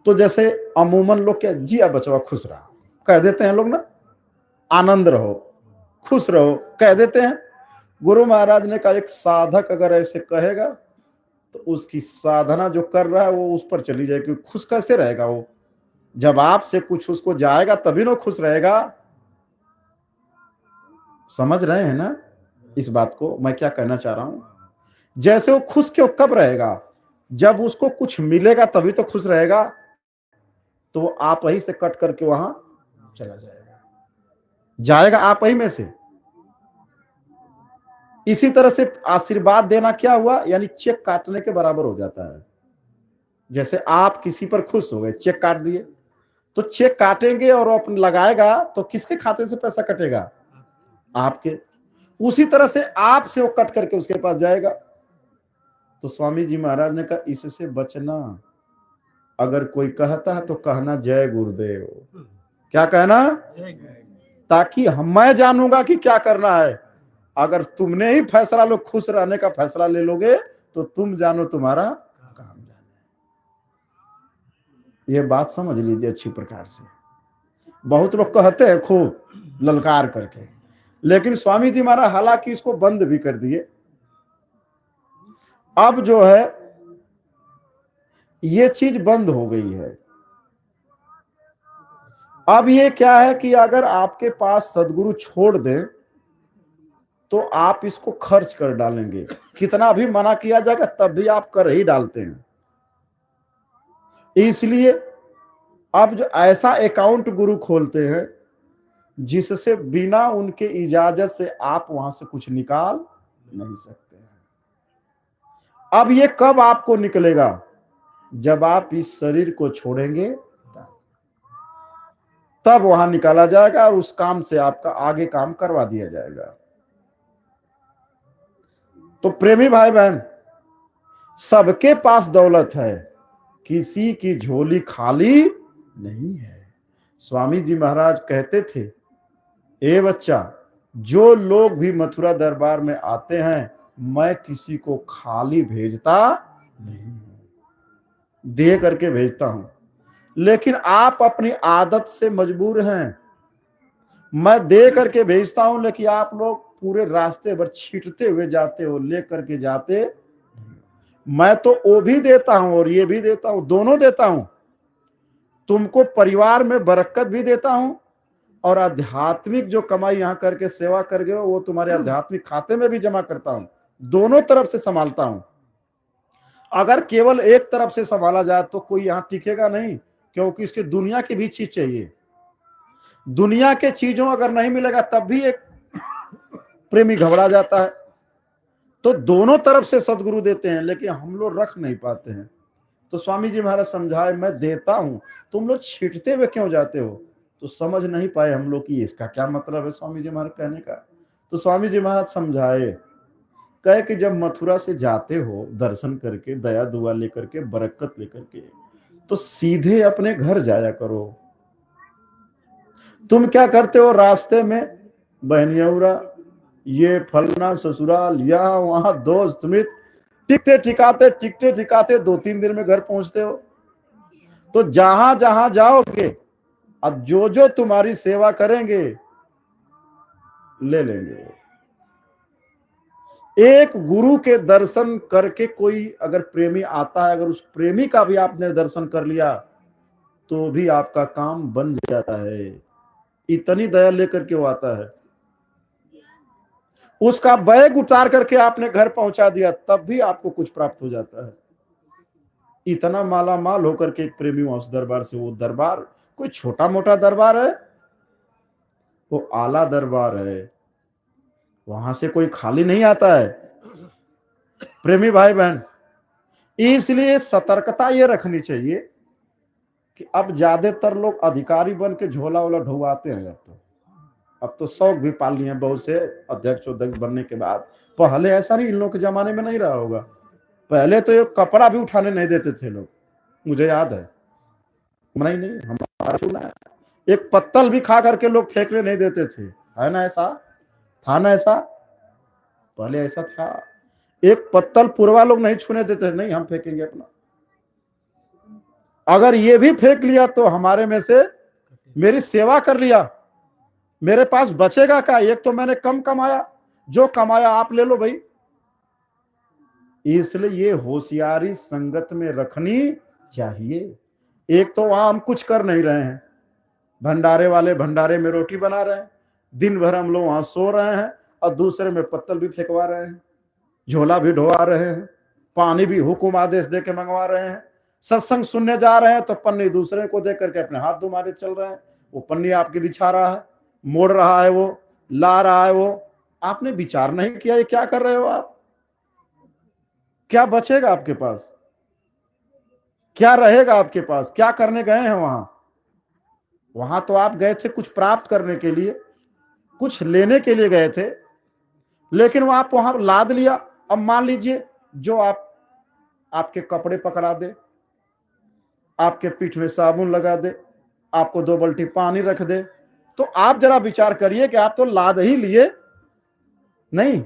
तो जैसे अमूमन लोग क्या, जिया बचवा खुश रहा कह देते हैं लोग ना, आनंद रहो, खुश रहो कह देते हैं। गुरु महाराज ने कहा एक साधक अगर ऐसे कहेगा तो उसकी साधना जो कर रहा है वो उस पर चली जाएगी। खुश कैसे रहेगा वो? जब आपसे कुछ उसको जाएगा तभी ना खुश रहेगा। समझ रहे हैं ना इस बात को मैं क्या कहना चाह रहा हूं? जैसे वो खुश क्यों कब रहेगा? जब उसको कुछ मिलेगा तभी तो खुश रहेगा। तो वो आप ही से कट करके वहां चला जाएगा आप ही में से। इसी तरह से आशीर्वाद देना क्या हुआ, यानी चेक काटने के बराबर हो जाता है। जैसे आप किसी पर खुश हो गए, चेक काट दिए, तो चेक काटेंगे और अपने लगाएगा तो किसके खाते से पैसा कटेगा? आपके। उसी तरह से आपसे वो कट करके उसके पास जाएगा। तो स्वामी जी महाराज ने कहा इससे बचना। अगर कोई कहता है तो कहना जय गुरुदेव। क्या कहना? ताकि मैं जानूंगा कि क्या करना है। अगर तुमने ही फैसला लो, खुश रहने का फैसला ले लोगे तो तुम जानो तुम्हारा काम जाने। ये बात समझ लीजिए अच्छी प्रकार से। बहुत लोग कहते हैं खूब ललकार करके, लेकिन स्वामी जी महाराज हालांकि इसको बंद भी कर दिए। अब जो है ये चीज बंद हो गई है। अब ये क्या है कि अगर आपके पास सदगुरु छोड़ दें तो आप इसको खर्च कर डालेंगे। कितना भी मना किया जाएगा तब भी आप कर ही डालते हैं। इसलिए अब जो ऐसा अकाउंट गुरु खोलते हैं जिससे बिना उनके इजाजत से आप वहां से कुछ निकाल नहीं सकते हैं। अब ये कब आपको निकलेगा? जब आप इस शरीर को छोड़ेंगे तब वहां निकाला जाएगा और उस काम से आपका आगे काम करवा दिया जाएगा। तो प्रेमी भाई बहन, सबके पास दौलत है, किसी की झोली खाली नहीं है। स्वामी जी महाराज कहते थे, ए बच्चा, जो लोग भी मथुरा दरबार में आते हैं मैं किसी को खाली भेजता नहीं, दे करके भेजता हूं। लेकिन आप अपनी आदत से मजबूर हैं। मैं दे करके भेजता हूं, लेकिन आप लोग पूरे रास्ते भर छींटते हुए जाते हो, ले करके जाते। मैं तो वो भी देता हूं और ये भी देता हूं, दोनों देता हूं। तुमको परिवार में बरकत भी देता हूं, और आध्यात्मिक जो कमाई यहां करके सेवा कर गए हो वो तुम्हारे आध्यात्मिक खाते में भी जमा करता हूं। दोनों तरफ से संभालता हूं। अगर केवल एक तरफ से संभाला जाए तो कोई यहां टिकेगा नहीं, क्योंकि इसके दुनिया की भी चीज चाहिए। दुनिया के चीजों अगर नहीं मिलेगा तब भी एक प्रेमी घबरा जाता है। तो दोनों तरफ से सदगुरु देते हैं, लेकिन हम लोग रख नहीं पाते हैं। तो स्वामी जी महाराज समझाए, मैं देता हूं, तुम लोग छींटते हुए क्यों जाते हो? तो समझ नहीं पाए हम लोग कि इसका क्या मतलब है स्वामी जी महाराज कहने का। तो स्वामी जी महाराज समझाए, कहे कि जब मथुरा से जाते हो दर्शन करके, दया दुआ लेकर के, बरकत लेकर के, तो सीधे अपने घर जाया करो। तुम क्या करते हो, रास्ते में बहनियौरा, ये फलना ससुराल, यहाँ वहां दोस्त मित्र, टिकते ठिकाते 2-3 दिन में घर पहुंचते हो। तो जहां जहां जाओगे, अब जो जो तुम्हारी सेवा करेंगे ले लेंगे। एक गुरु के दर्शन करके कोई अगर प्रेमी आता है, अगर उस प्रेमी का भी आपने दर्शन कर लिया तो भी आपका काम बन जाता है। इतनी दया लेकर के वो आता है। उसका बैग उतार करके आपने घर पहुंचा दिया तब भी आपको कुछ प्राप्त हो जाता है। इतना माला माल होकर के एक प्रेमी उस दरबार से, वो दरबार कोई छोटा मोटा दरबार है, वो आला दरबार है। वहां से कोई खाली नहीं आता है प्रेमी भाई बहन। इसलिए सतर्कता ये रखनी चाहिए कि अब ज्यादातर लोग अधिकारी बन के झोला वोला ढुवाते हैं। अब तो शौक भी पाल लिए हैं बहुत से अध्यक्ष बनने के बाद। पहले ऐसा नहीं, इन लोगों के जमाने में नहीं रहा होगा। पहले तो ये कपड़ा भी उठाने नहीं देते थे लोग, मुझे याद है। नहीं, हमारा सुना है, एक पत्तल भी खा करके लोग फेंकने नहीं देते थे, है ना? ऐसा था ना? ऐसा पहले ऐसा था, एक पत्तल पूर्वा लोग नहीं छूने देते, नहीं हम फेंकेंगे अपना। अगर ये भी फेंक लिया तो हमारे में से मेरी सेवा कर लिया, मेरे पास बचेगा क्या? एक तो मैंने कम कमाया, जो कमाया आप ले लो भाई। इसलिए ये होशियारी संगत में रखनी चाहिए। एक तो वहां हम कुछ कर नहीं रहे हैं, भंडारे वाले भंडारे में रोटी बना रहे हैं, दिन भर हम लोग वहां सो रहे हैं, और दूसरे में पत्तल भी फेंकवा रहे हैं, झोला भी ढोवा रहे हैं, पानी भी हुकुम आदेश दे के मंगवा रहे हैं, सत्संग सुनने जा रहे हैं तो पन्नी दूसरे को दे करके अपने हाथ दुमारे चल रहे हैं। वो पन्नी आपकी बिछा रहा है, मोड़ रहा है, वो ला रहा है, वो आपने विचार नहीं किया ये क्या कर रहे हो आप? क्या बचेगा आपके पास? क्या रहेगा आपके पास? क्या करने गए हैं वहां? वहां तो आप गए थे कुछ प्राप्त करने के लिए, कुछ लेने के लिए गए थे, लेकिन वो आप वहां लाद लिया। अब मान लीजिए जो आपके कपड़े पकड़ा दे, आपके पीठ में साबुन लगा दे, आपको 2 बाल्टी पानी रख दे, तो आप जरा विचार करिए कि आप तो लाद ही लिए नहीं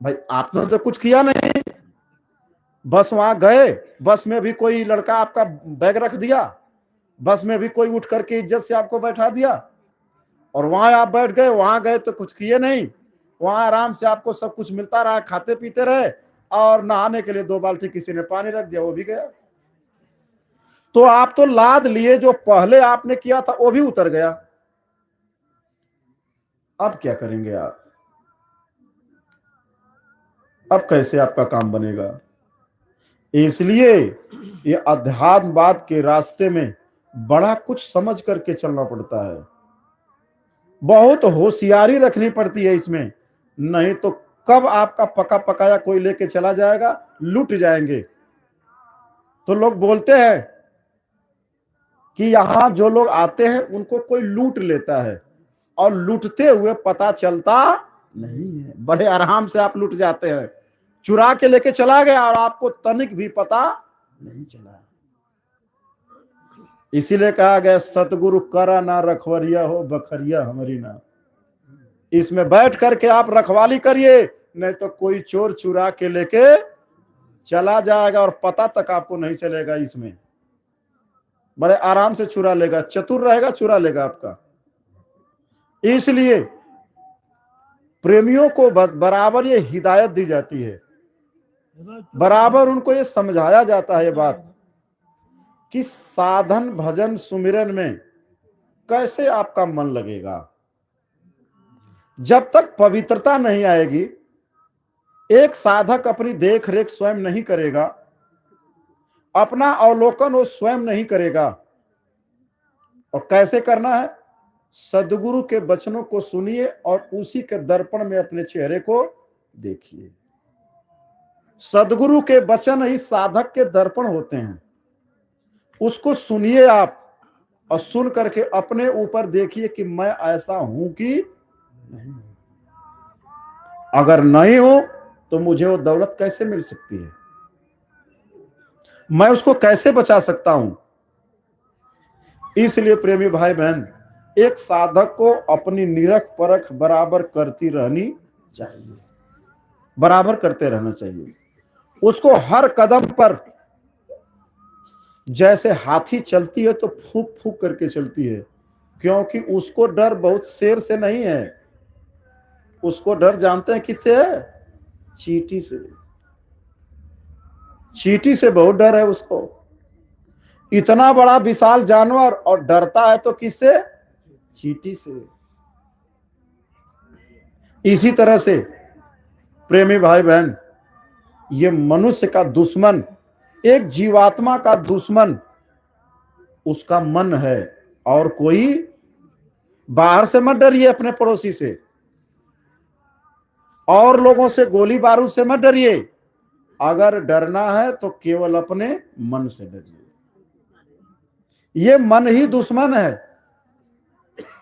भाई, आपने तो कुछ किया नहीं। बस वहां गए, बस में भी कोई लड़का आपका बैग रख दिया, बस में भी कोई उठ करके इज्जत से आपको बैठा दिया, और वहां आप बैठ गए। वहां गए तो कुछ किए नहीं, वहां आराम से आपको सब कुछ मिलता रहा, खाते पीते रहे, और नहाने के लिए 2 बाल्टी किसी ने पानी रख दिया, वो भी गया। तो आप तो लाद लिए, जो पहले आपने किया था वो भी उतर गया। अब क्या करेंगे आप? अब कैसे आपका काम बनेगा? इसलिए ये अध्यात्मवाद के रास्ते में बड़ा कुछ समझ करके चलना पड़ता है, बहुत होशियारी रखनी पड़ती है इसमें, नहीं तो कब आपका पका पकाया कोई लेके चला जाएगा, लूट जाएंगे। तो लोग बोलते हैं कि यहां जो लोग आते हैं उनको कोई लूट लेता है, और लूटते हुए पता चलता नहीं है। बड़े आराम से आप लूट जाते हैं, चुरा के लेके चला गया और आपको तनिक भी पता नहीं चला। इसीलिए कहा गया, सतगुरु करा ना रखवरिया हो, बखरिया हमारी ना। इसमें बैठ करके आप रखवाली करिए, नहीं तो कोई चोर चुरा के लेके चला जाएगा और पता तक आपको नहीं चलेगा इसमें। बड़े आराम से चुरा लेगा, चतुर रहेगा चुरा लेगा आपका। इसलिए प्रेमियों को बराबर ये हिदायत दी जाती है, बराबर उनको ये समझाया जाता है ये बात कि साधन भजन सुमिरन में कैसे आपका मन लगेगा। जब तक पवित्रता नहीं आएगी, एक साधक अपनी देख रेख स्वयं नहीं करेगा, अपना अवलोकन वो स्वयं नहीं करेगा। और कैसे करना है? सदगुरु के वचनों को सुनिए और उसी के दर्पण में अपने चेहरे को देखिए। सदगुरु के वचन ही साधक के दर्पण होते हैं। उसको सुनिए आप, और सुन करके अपने ऊपर देखिए कि मैं ऐसा हूं कि नहीं। अगर नहीं हूं तो मुझे वो दौलत कैसे मिल सकती है, मैं उसको कैसे बचा सकता हूं। इसलिए प्रेमी भाई बहन, एक साधक को अपनी निरख परख बराबर करती रहनी चाहिए, बराबर करते रहना चाहिए। उसको हर कदम पर, जैसे हाथी चलती है तो फूक फूक करके चलती है, क्योंकि उसको डर बहुत शेर से नहीं है, उसको डर जानते हैं किससे है? चींटी से। चींटी से बहुत डर है उसको। इतना बड़ा विशाल जानवर और डरता है तो किससे? चींटी से। इसी तरह से प्रेमी भाई बहन, ये मनुष्य का दुश्मन, एक जीवात्मा का दुश्मन उसका मन है, और कोई। बाहर से मत डरिए, अपने पड़ोसी से और लोगों से, गोली बारूद से मत डरिए। अगर डरना है तो केवल अपने मन से डरिए। ये मन ही दुश्मन है,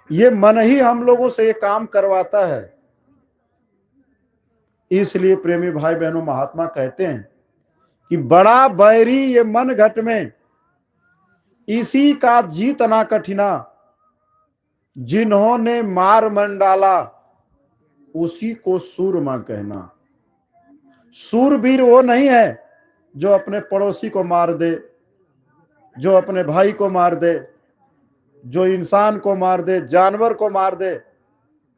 ये मन ही हम लोगों से ये काम करवाता है। इसलिए प्रेमी भाई बहनों, महात्मा कहते हैं कि बड़ा बैरी ये मन घट में, इसी का जीतना कठिना, जिन्होंने मार मन डाला उसी को सूरमा कहना। सूरवीर वो नहीं है जो अपने पड़ोसी को मार दे, जो अपने भाई को मार दे, जो इंसान को मार दे, जानवर को मार दे,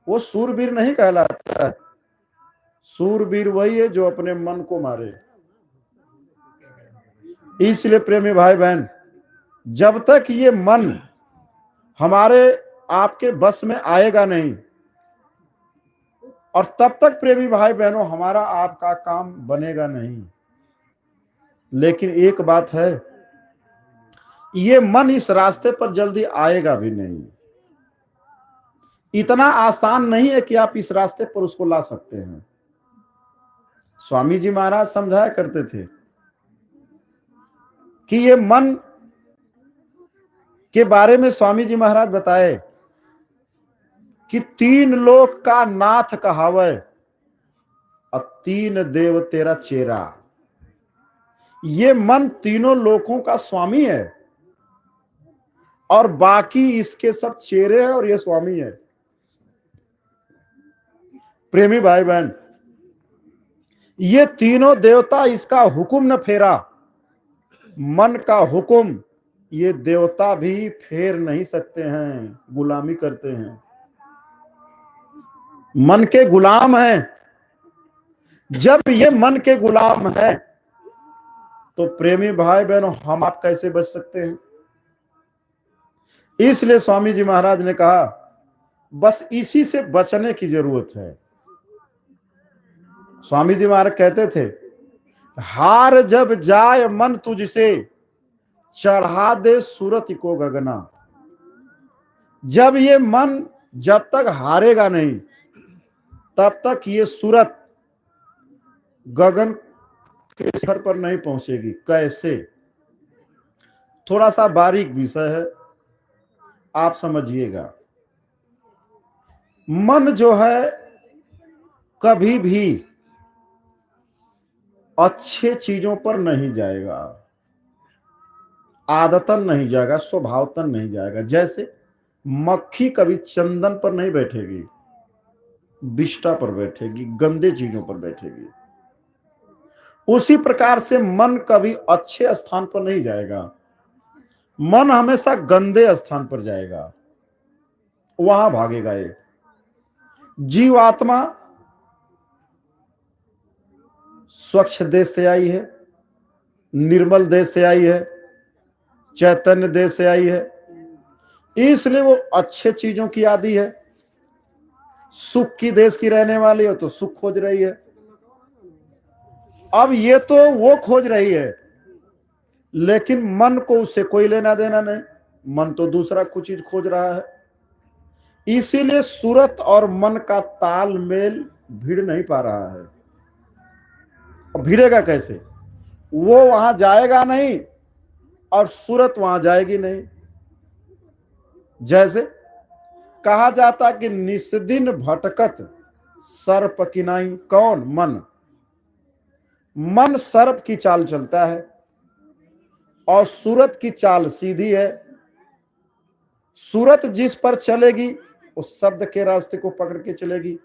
वो सूरवीर नहीं कहलाता है। सूरवीर वही है जो अपने मन को मारे। इसलिए प्रेमी भाई बहन, जब तक ये मन हमारे आपके बस में आएगा नहीं, और तब तक प्रेमी भाई बहनों हमारा आपका काम बनेगा नहीं। लेकिन एक बात है, ये मन इस रास्ते पर जल्दी आएगा भी नहीं। इतना आसान नहीं है कि आप इस रास्ते पर उसको ला सकते हैं। स्वामी जी महाराज समझाया करते थे कि ये मन के बारे में स्वामी जी महाराज बताए कि 3 लोक का नाथ कहावे और 3 देव तेरा चेरा। ये मन तीनों लोकों का स्वामी है और बाकी इसके सब चेरे हैं और ये स्वामी है। प्रेमी भाई बहन, ये तीनों देवता इसका हुक्म न फेरा, मन का हुक्म ये देवता भी फेर नहीं सकते हैं, गुलामी करते हैं, मन के गुलाम हैं। जब ये मन के गुलाम हैं तो प्रेमी भाई बहनों हम आप कैसे बच सकते हैं? इसलिए स्वामी जी महाराज ने कहा बस इसी से बचने की जरूरत है। स्वामी जी महाराज कहते थे, हार जब जाए मन तुझसे, चढ़ा दे सूरत को गगना। जब ये मन जब तक हारेगा नहीं, तब तक ये सूरत गगन के शिखर पर नहीं पहुंचेगी। कैसे? थोड़ा सा बारीक विषय है, आप समझिएगा। मन जो है कभी भी अच्छे चीजों पर नहीं जाएगा, आदतन नहीं जाएगा, स्वभावतन नहीं जाएगा। जैसे मक्खी कभी चंदन पर नहीं बैठेगी, बिष्टा पर बैठेगी, गंदे चीजों पर बैठेगी। उसी प्रकार से मन कभी अच्छे स्थान पर नहीं जाएगा। मन हमेशा गंदे स्थान पर जाएगा, वहां भागेगा ये। जीवात्मा स्वच्छ देश से आई है, निर्मल देश से आई है, चैतन्य देश से आई है, इसलिए वो अच्छे चीजों की आदी है। सुख की देश की रहने वाली है तो सुख खोज रही है। अब ये तो वो खोज रही है, लेकिन मन को उससे कोई लेना देना नहीं, मन तो दूसरा कुछ चीज खोज रहा है। इसीलिए सूरत और मन का तालमेल भिड़ नहीं पा रहा है। अब भिड़ेगा कैसे? वो वहां जाएगा नहीं और सूरत वहां जाएगी नहीं। जैसे कहा जाता कि निस्दिन भटकत सर्प किनाई, कौन? मन। मन सर्प की चाल चलता है और सूरत की चाल सीधी है। सूरत जिस पर चलेगी उस शब्द के रास्ते को पकड़ के चलेगी।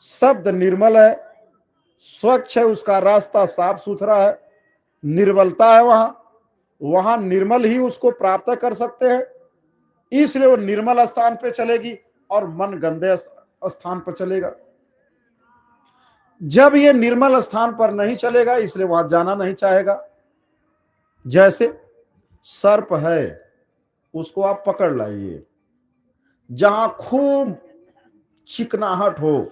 शब्द निर्मल है, स्वच्छ है, उसका रास्ता साफ सुथरा है, निर्मलता है वहां, वहां निर्मल ही उसको प्राप्त कर सकते हैं, इसलिए वो निर्मल स्थान पे चलेगी और मन गंदे स्थान पर चलेगा। जब ये निर्मल स्थान पर नहीं चलेगा इसलिए वहां जाना नहीं चाहेगा। जैसे सर्प है, उसको आप पकड़ लाइए, जहां खूब चिकनाहट हो,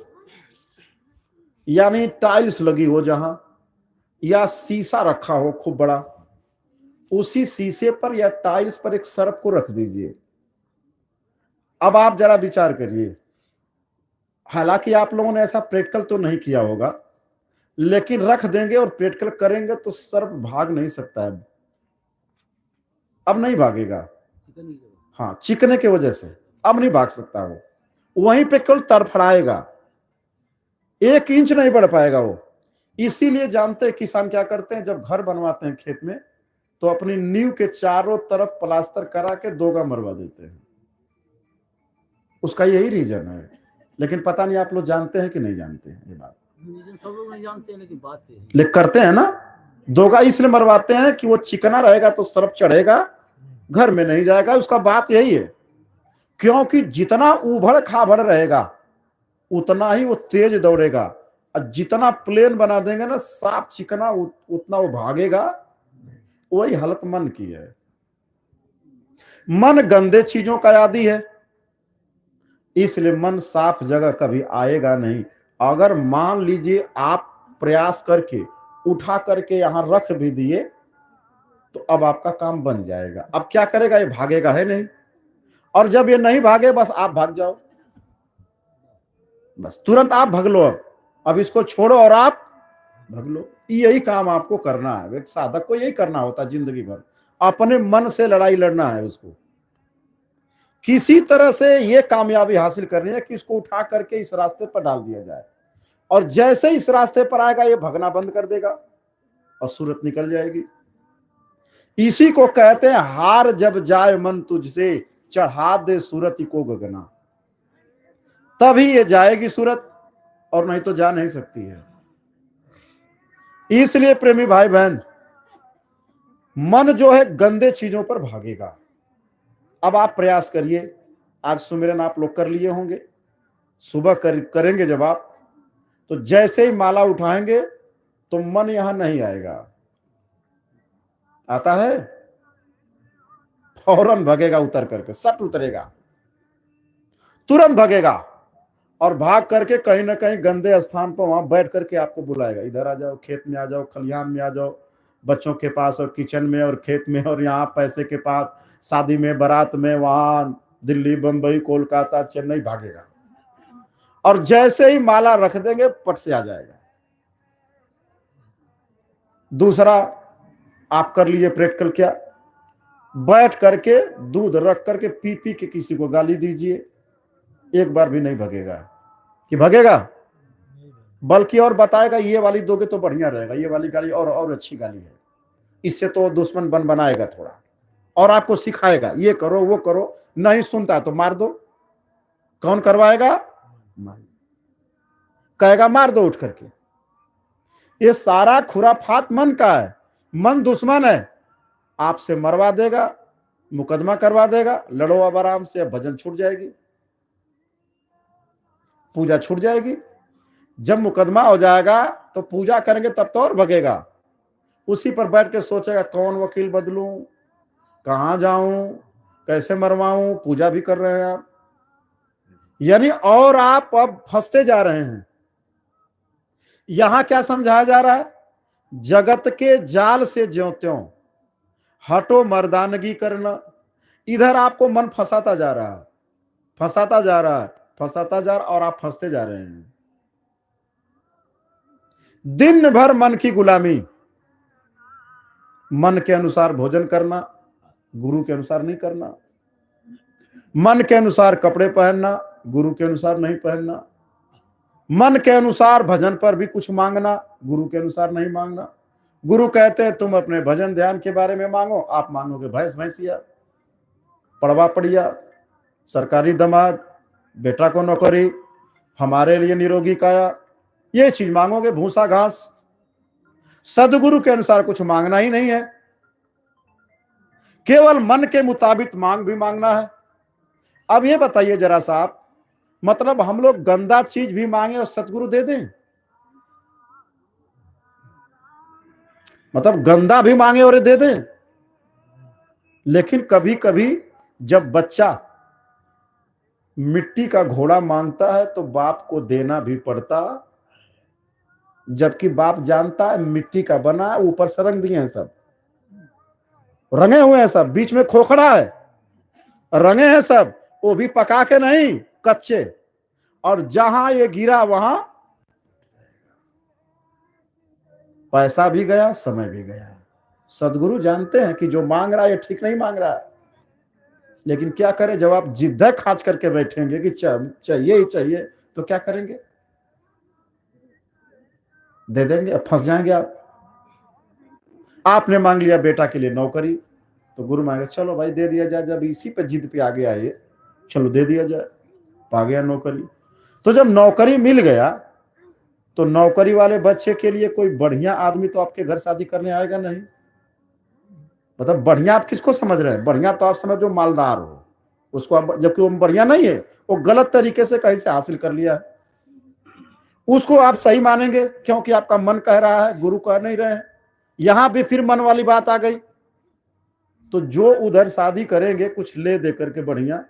यानी टाइल्स लगी हो जहां, या शीशा रखा हो खूब बड़ा, उसी शीशे पर या टाइल्स पर एक सर्प को रख दीजिए। अब आप जरा विचार करिए, हालांकि आप लोगों ने ऐसा प्रैक्टिकल तो नहीं किया होगा, लेकिन रख देंगे और प्रैक्टिकल करेंगे तो सर्प भाग नहीं सकता है। अब नहीं भागेगा, हाँ, चिकने की वजह से अब नहीं भाग सकता। वो वहीं पे केवल तड़फड़ाएगा, 1 इंच नहीं बढ़ पाएगा वो। इसीलिए जानते हैं किसान क्या करते हैं, जब घर बनवाते हैं खेत में तो अपनी नींव के चारों तरफ प्लास्टर करा के दोगा मरवा देते हैं। उसका यही रीजन है, लेकिन पता नहीं आप लोग जानते हैं कि नहीं जानते हैं ये बात। सब लोग नहीं जानते हैं, लेकिन बात है। लेकिन करते हैं ना, दोगा इसलिए मरवाते हैं कि वो चिकना रहेगा तो सर्प चढ़ेगा, घर में नहीं जाएगा। उसका बात यही है, क्योंकि जितना उभड़ खाबड़ रहेगा उतना ही वो तेज दौड़ेगा, और जितना प्लेन बना देंगे ना साफ चिकना, उतना वो भागेगा। वही हालत मन की है। मन गंदे चीजों का आदी है, इसलिए मन साफ जगह कभी आएगा नहीं। अगर मान लीजिए आप प्रयास करके उठा करके यहां रख भी दिए तो अब आपका काम बन जाएगा। अब क्या करेगा? ये भागेगा है नहीं, और जब ये नहीं भागे बस आप भाग जाओ, बस तुरंत आप भाग लो। अब इसको छोड़ो और आप भाग लो। यही काम आपको करना है, एक साधक को यही करना होता है जिंदगी भर, अपने मन से लड़ाई लड़ना है उसको। किसी तरह से ये कामयाबी हासिल करनी है कि इसको उठा करके इस रास्ते पर डाल दिया जाए, और जैसे इस रास्ते पर आएगा ये भगना बंद कर देगा और सूरत निकल जाएगी। इसी को कहते हैं हार जब जाए मन तुझसे, चढ़ा दे सूरत को गगना। तभी ये जाएगी सूरत, और नहीं तो जा नहीं सकती है। इसलिए प्रेमी भाई बहन, मन जो है गंदे चीजों पर भागेगा। अब आप प्रयास करिए, आज सुमिरन आप लोग कर लिए होंगे, सुबह करेंगे जब आप, तो जैसे ही माला उठाएंगे तो मन यहां नहीं आएगा। आता है? फौरन भगेगा, उतर करके सट उतरेगा, तुरंत भगेगा, और भाग करके कहीं ना कहीं गंदे स्थान पर वहां बैठ करके आपको बुलाएगा, इधर आ जाओ, खेत में आ जाओ, खलिहान में आ जाओ, बच्चों के पास और किचन में और खेत में और यहाँ पैसे के पास, शादी में, बारात में, वहां दिल्ली, बंबई, कोलकाता, चेन्नई भागेगा। और जैसे ही माला रख देंगे पट से आ जाएगा। दूसरा आप कर लीजिए प्रैक्टिकल, क्या बैठ करके दूध रख करके पी पी के किसी को गाली दीजिए, एक बार भी नहीं भगेगा। कि भगेगा? बल्कि और बताएगा ये वाली दोगे तो बढ़िया रहेगा, ये वाली गाली और अच्छी गाली है, इससे तो दुश्मन बनाएगा थोड़ा, और आपको सिखाएगा ये करो वो करो। नहीं सुनता तो मार दो। कौन करवाएगा? कहेगा मार दो उठ करके। ये सारा खुराफात मन का है। मन दुश्मन है, आपसे मरवा देगा, मुकदमा करवा देगा, लड़ो अब आराम से, अब भजन छूट जाएगी, पूजा छूट जाएगी। जब मुकदमा हो जाएगा तो पूजा करेंगे तब तो और भगेगा। उसी पर बैठ के सोचेगा कौन वकील बदलूं, कहां जाऊं, कैसे मरवाऊं, पूजा भी कर रहे हैं आप। यानी और आप अब फंसते जा रहे हैं। यहां क्या समझाया जा रहा है? जगत के जाल से ज्यों त्यों हटो मर्दानगी करना। इधर आपको मन फंसाता जा रहा है, फंसाता जा रहा है, फंसाता जा रहा, और आप फंसते जा रहे हैं। दिन भर मन की गुलामी, मन के अनुसार भोजन करना, गुरु के अनुसार नहीं करना, मन के अनुसार कपड़े पहनना, गुरु के अनुसार नहीं पहनना, मन के अनुसार भजन पर भी कुछ मांगना, गुरु के अनुसार नहीं मांगना। गुरु कहते हैं तुम अपने भजन ध्यान के बारे में मांगो, आप मांगोगे भैंस भैंसिया, पड़वा पड़िया, सरकारी दामाद, बेटा को नौकरी, हमारे लिए निरोगी काया, ये चीज मांगोगे, भूसा घास। सदगुरु के अनुसार कुछ मांगना ही नहीं है, केवल मन के मुताबिक मांग भी मांगना है। अब ये बताइए जरा साहब, मतलब हम लोग गंदा चीज भी मांगे और सतगुरु दे दें? मतलब गंदा भी मांगे और दे दें? लेकिन कभी कभी जब बच्चा मिट्टी का घोड़ा मांगता है तो बाप को देना भी पड़ता, जबकि बाप जानता है मिट्टी का बना है, ऊपर से रंग दिए हैं, सब रंगे हुए हैं, सब बीच में खोखड़ा है, रंगे हैं सब, वो भी पका के नहीं, कच्चे। और जहां ये गिरा वहां पैसा भी गया, समय भी गया। सदगुरु जानते हैं कि जो मांग रहा है ये ठीक नहीं मांग रहा है, लेकिन क्या करें, जब आप जिद्द खाच करके बैठेंगे कि चाहिए ही चाहिए, तो क्या करेंगे? दे देंगे, अब फंस जाएंगे आप। आपने मांग लिया बेटा के लिए नौकरी, तो गुरु मांगे चलो भाई दे दिया जाए, जब इसी पे जिद पे आगे आए, चलो दे दिया जाए, पा गया नौकरी। तो जब नौकरी मिल गया तो नौकरी वाले बच्चे के लिए कोई बढ़िया आदमी तो आपके घर शादी करने आएगा नहीं। मतलब बढ़िया आप किसको समझ रहे हैं? बढ़िया तो आप समझो मालदार हो उसको, आप, जबकि वो बढ़िया नहीं है, वो गलत तरीके से कहीं से हासिल कर लिया है, उसको आप सही मानेंगे क्योंकि आपका मन कह रहा है, गुरु कह नहीं रहे हैं। यहां भी फिर मन वाली बात आ गई, तो जो उधर शादी करेंगे कुछ ले दे करके बढ़िया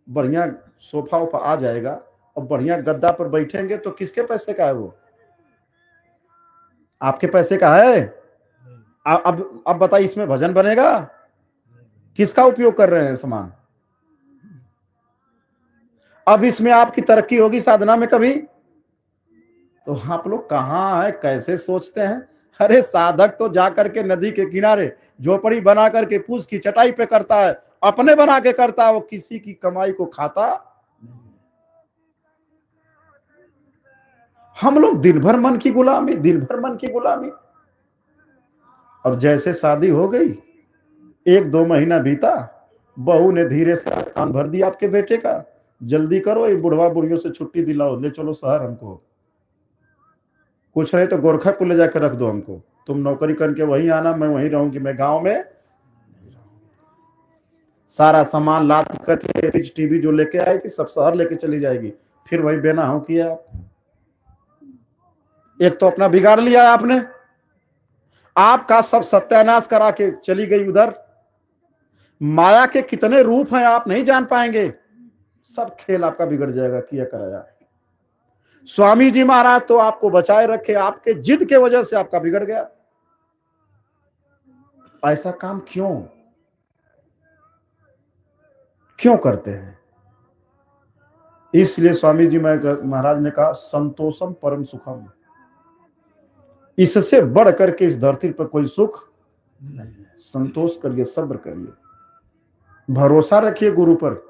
बढ़िया सोफा वोफा आ जाएगा और बढ़िया गद्दा पर बैठेंगे, तो किसके पैसे का है वो? आपके पैसे का है? अब बताइए, इसमें भजन बनेगा? किसका उपयोग कर रहे हैं सामान? अब इसमें आपकी तरक्की होगी साधना में कभी? तो आप लोग कहां है, कैसे सोचते हैं? अरे साधक तो जा करके नदी के किनारे झोपड़ी बना करके पूछ की चटाई पे करता है, अपने बना के करता है, वो किसी की कमाई को खाता। हम लोग दिन भर मन की गुलामी, दिन भर मन की गुलामी। अब जैसे शादी हो गई, 1-2 महीना बीता, बहू ने धीरे से कान भर दिया आपके बेटे का, जल्दी करो, ये बुढ़वा बुढ़ियों से छुट्टी दिलाओ, ले चलो शहर, हमको कुछ नहीं तो गोरखपुर ले जाकर रख दो हमको, तुम नौकरी करके वहीं आना, मैं वहीं रहूंगी, मैं गांव में सारा सामान लाद करके, फ्रिज टीवी जो लेके आई थी सब शहर लेके चली जाएगी, फिर वही बेना हो किया। एक तो अपना बिगाड़ लिया आपने, आपका सब सत्यानाश करा के चली गई उधर। माया के कितने रूप हैं आप नहीं जान पाएंगे, सब खेल आपका बिगड़ जाएगा, किया कराया। स्वामी जी महाराज तो आपको बचाए रखे, आपके जिद के वजह से आपका बिगड़ गया। ऐसा काम क्यों करते हैं? इसलिए स्वामी जी महाराज ने कहा संतोषम परम सुखम, इससे बढ़ करके इस धरती पर कोई सुख नहीं है। संतोष करिए, सब्र करिए, भरोसा रखिए गुरु पर।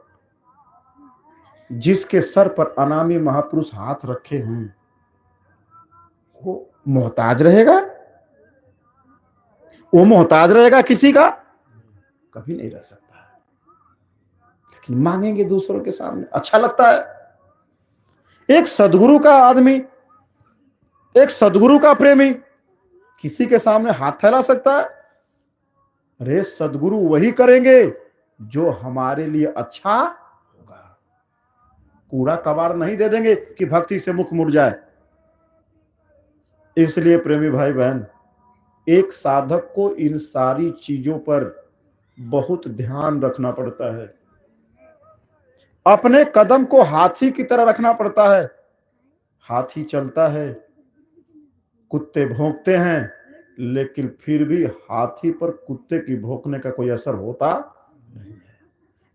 जिसके सर पर अनामी महापुरुष हाथ रखे हैं वो मोहताज रहेगा? वो मोहताज रहेगा किसी का? कभी नहीं रह सकता। लेकिन मांगेंगे दूसरों के सामने, अच्छा लगता है। एक सदगुरु का आदमी, एक सदगुरु का प्रेमी किसी के सामने हाथ फैला सकता है? अरे सदगुरु वही करेंगे जो हमारे लिए अच्छा होगा। कूड़ा कबाड़ नहीं दे देंगे कि भक्ति से मुख मुड़ जाए। इसलिए प्रेमी भाई बहन, एक साधक को इन सारी चीजों पर बहुत ध्यान रखना पड़ता है। अपने कदम को हाथी की तरह रखना पड़ता है। हाथी चलता है, कुत्ते भौंकते हैं, लेकिन फिर भी हाथी पर कुत्ते की भौंकने का कोई असर होता नहीं है।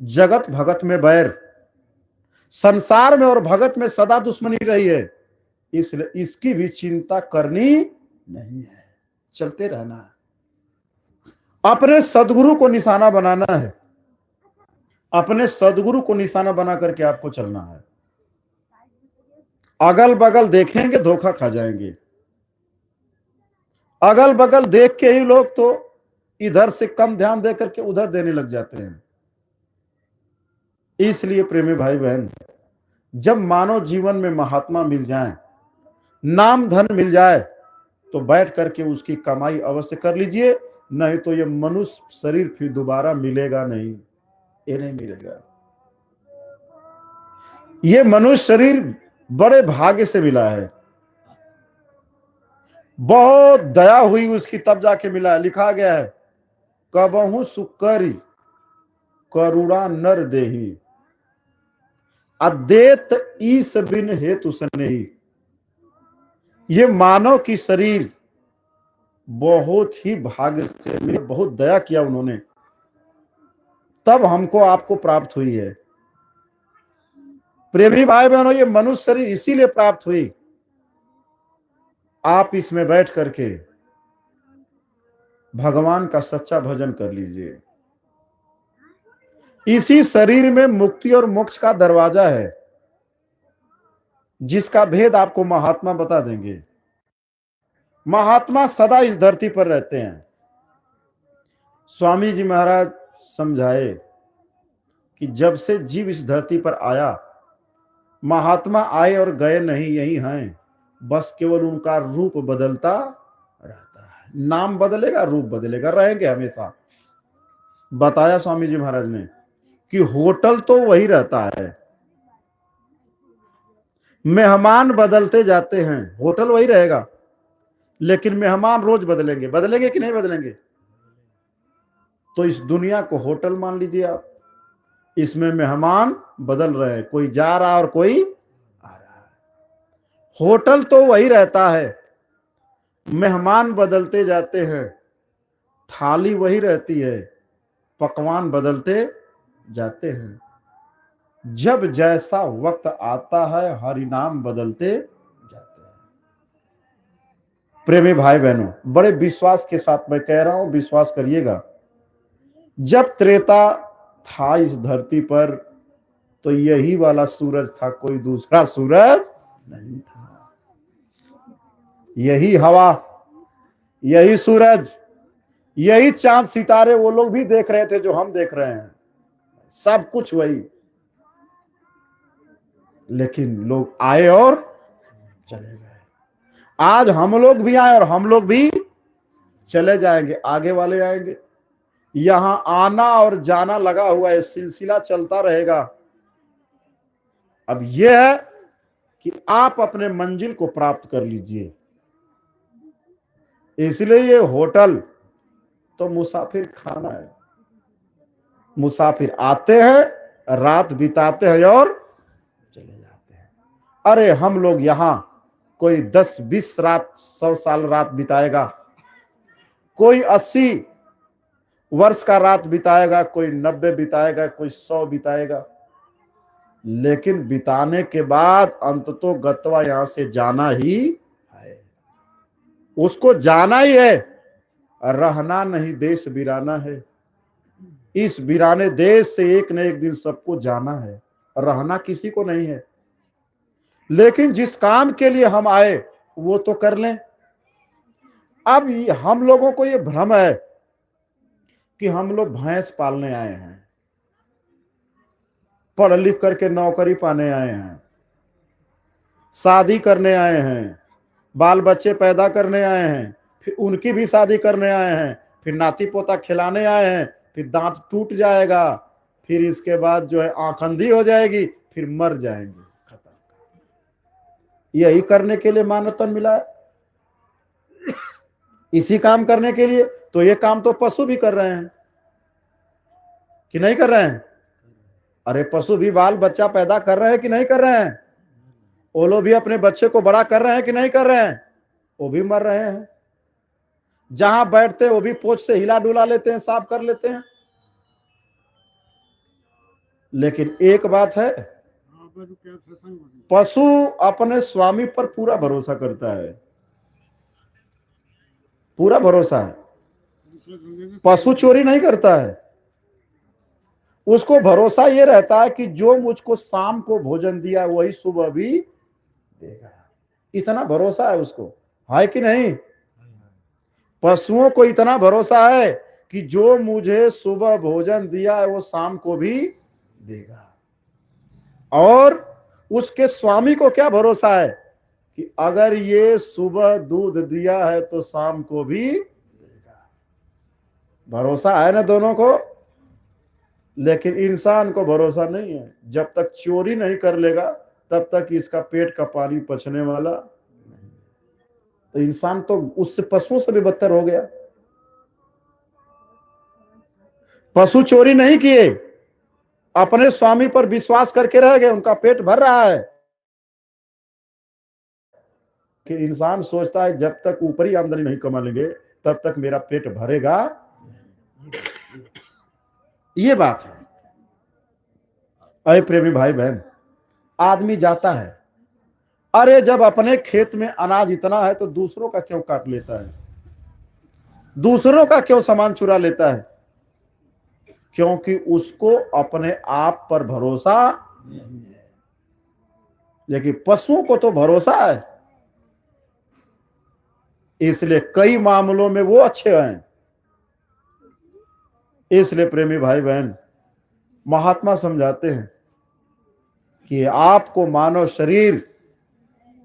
जगत भगत में बैर, संसार में और भगत में सदा दुश्मनी रही है, इसलिए इसकी भी चिंता करनी नहीं है, चलते रहना है। अपने सदगुरु को निशाना बनाना है। अपने सदगुरु को निशाना बना करके आपको चलना है। अगल बगल देखेंगे धोखा खा जाएंगे। अगल बगल देख के ही लोग तो इधर से कम ध्यान दे करके उधर देने लग जाते हैं। इसलिए प्रेमी भाई बहन, जब मानव जीवन में महात्मा मिल जाए, नाम धन मिल जाए, तो बैठ करके उसकी कमाई अवश्य कर लीजिए, नहीं तो ये मनुष्य शरीर फिर दोबारा मिलेगा नहीं। ये नहीं मिलेगा। ये मनुष्य शरीर बड़े भाग्य से मिला है, बहुत दया हुई उसकी तब जाके मिला है। लिखा गया है, कबहु सुकरी करुणा नर देही, अदेत ईस बिन हेतु स्नेही। ये मानव की शरीर बहुत ही भाग्य से मिले, बहुत दया किया उन्होंने, तब हमको आपको प्राप्त हुई है। प्रेमी भाई बहनों, ये मनुष्य शरीर इसीलिए प्राप्त हुई, आप इसमें बैठ करके भगवान का सच्चा भजन कर लीजिए। इसी शरीर में मुक्ति और मोक्ष का दरवाजा है, जिसका भेद आपको महात्मा बता देंगे। महात्मा सदा इस धरती पर रहते हैं। स्वामी जी महाराज समझाए कि जब से जीव इस धरती पर आया, महात्मा आए और गए नहीं, यही हैं, बस केवल उनका रूप बदलता रहता है। नाम बदलेगा, रूप बदलेगा, रहेंगे हमेशा। बताया स्वामी जी महाराज ने कि होटल तो वही रहता है, मेहमान बदलते जाते हैं, होटल वही रहेगा, लेकिन मेहमान रोज बदलेंगे। बदलेंगे कि नहीं बदलेंगे? तो इस दुनिया को होटल मान लीजिए आप, इसमें मेहमान बदल रहे हैं, कोई जा रहा और कोई आ रहा है। होटल तो वही रहता है, मेहमान बदलते जाते हैं, थाली वही रहती है, पकवान बदलते जाते हैं। जब जैसा वक्त आता है, हरि नाम बदलते जाते हैं। प्रेमी भाई बहनों, बड़े विश्वास के साथ मैं कह रहा हूं, विश्वास करिएगा। जब त्रेता था इस धरती पर, तो यही वाला सूरज था, कोई दूसरा सूरज नहीं था। यही हवा, यही सूरज, यही चांद सितारे वो लोग भी देख रहे थे जो हम देख रहे हैं, सब कुछ वही। लेकिन लोग आए और चले गए। आज हम लोग भी आए और हम लोग भी चले जाएंगे, आगे वाले आएंगे। यहां आना और जाना लगा हुआ है, सिलसिला चलता रहेगा। अब यह है कि आप अपने मंजिल को प्राप्त कर लीजिए। इसलिए ये होटल तो मुसाफिर खाना है। मुसाफिर आते हैं, रात बिताते हैं और चले जाते हैं। अरे हम लोग यहां कोई 10-20 रात, 100 साल रात बिताएगा, कोई 80 वर्ष का रात बिताएगा, कोई 90 बिताएगा, कोई 100 बिताएगा, लेकिन बिताने के बाद अंततो गत्वा यहां से जाना ही है। उसको जाना ही है, रहना नहीं, देश बिराना है। इस बिराने देश से एक न एक दिन सबको जाना है, रहना किसी को नहीं है। लेकिन जिस काम के लिए हम आए वो तो कर लें। अब हम लोगों को ये भ्रम है कि हम लोग भैंस पालने आए हैं, पढ़ लिख करके नौकरी पाने आए हैं, शादी करने आए हैं, बाल बच्चे पैदा करने आए हैं, फिर उनकी भी शादी करने आए हैं, फिर नाती पोता खिलाने आए हैं, फिर दांत टूट जाएगा, फिर इसके बाद जो है आंख अंधी हो जाएगी, फिर मर जाएंगे, खत्म। यही करने के लिए मानव तन मिला है, इसी काम करने के लिए। तो ये काम तो पशु भी कर रहे हैं कि नहीं कर रहे हैं? अरे पशु भी बाल बच्चा पैदा कर रहे हैं कि नहीं कर रहे हैं? वो लोग भी अपने बच्चे को बड़ा कर रहे हैं कि नहीं कर रहे हैं? वो भी मर रहे हैं। जहां बैठते वो भी पोंछ से हिला डुला लेते हैं, साफ कर लेते हैं। लेकिन एक बात है, पशु अपने स्वामी पर पूरा भरोसा करता है, पूरा भरोसा है। पशु चोरी नहीं करता है, उसको भरोसा ये रहता है कि जो मुझको शाम को भोजन दिया वही सुबह भी देगा। इतना भरोसा है उसको, है कि नहीं? पशुओं को इतना भरोसा है कि जो मुझे सुबह भोजन दिया है वो शाम को भी देगा। और उसके स्वामी को क्या भरोसा है कि अगर ये सुबह दूध दिया है तो शाम को भी देगा। भरोसा है ना दोनों को। लेकिन इंसान को भरोसा नहीं है। जब तक चोरी नहीं कर लेगा तब तक इसका पेट का पानी पचने वाला नहीं। तो इंसान तो उससे, पशुओं से भी बदतर हो गया। पशु चोरी नहीं किए, अपने स्वामी पर विश्वास करके रह गए, उनका पेट भर रहा है। कि इंसान सोचता है जब तक ऊपरी आमदनी नहीं कमा लेंगे तब तक मेरा पेट भरेगा। ये बात है। अरे प्रेमी भाई बहन, आदमी जाता है, अरे जब अपने खेत में अनाज इतना है तो दूसरों का क्यों काट लेता है? दूसरों का क्यों सामान चुरा लेता है? क्योंकि उसको अपने आप पर भरोसा नहीं है। लेकिन पशुओं को तो भरोसा है, इसलिए कई मामलों में वो अच्छे हैं। इसलिए प्रेमी भाई बहन, महात्मा समझाते हैं कि आपको मानव शरीर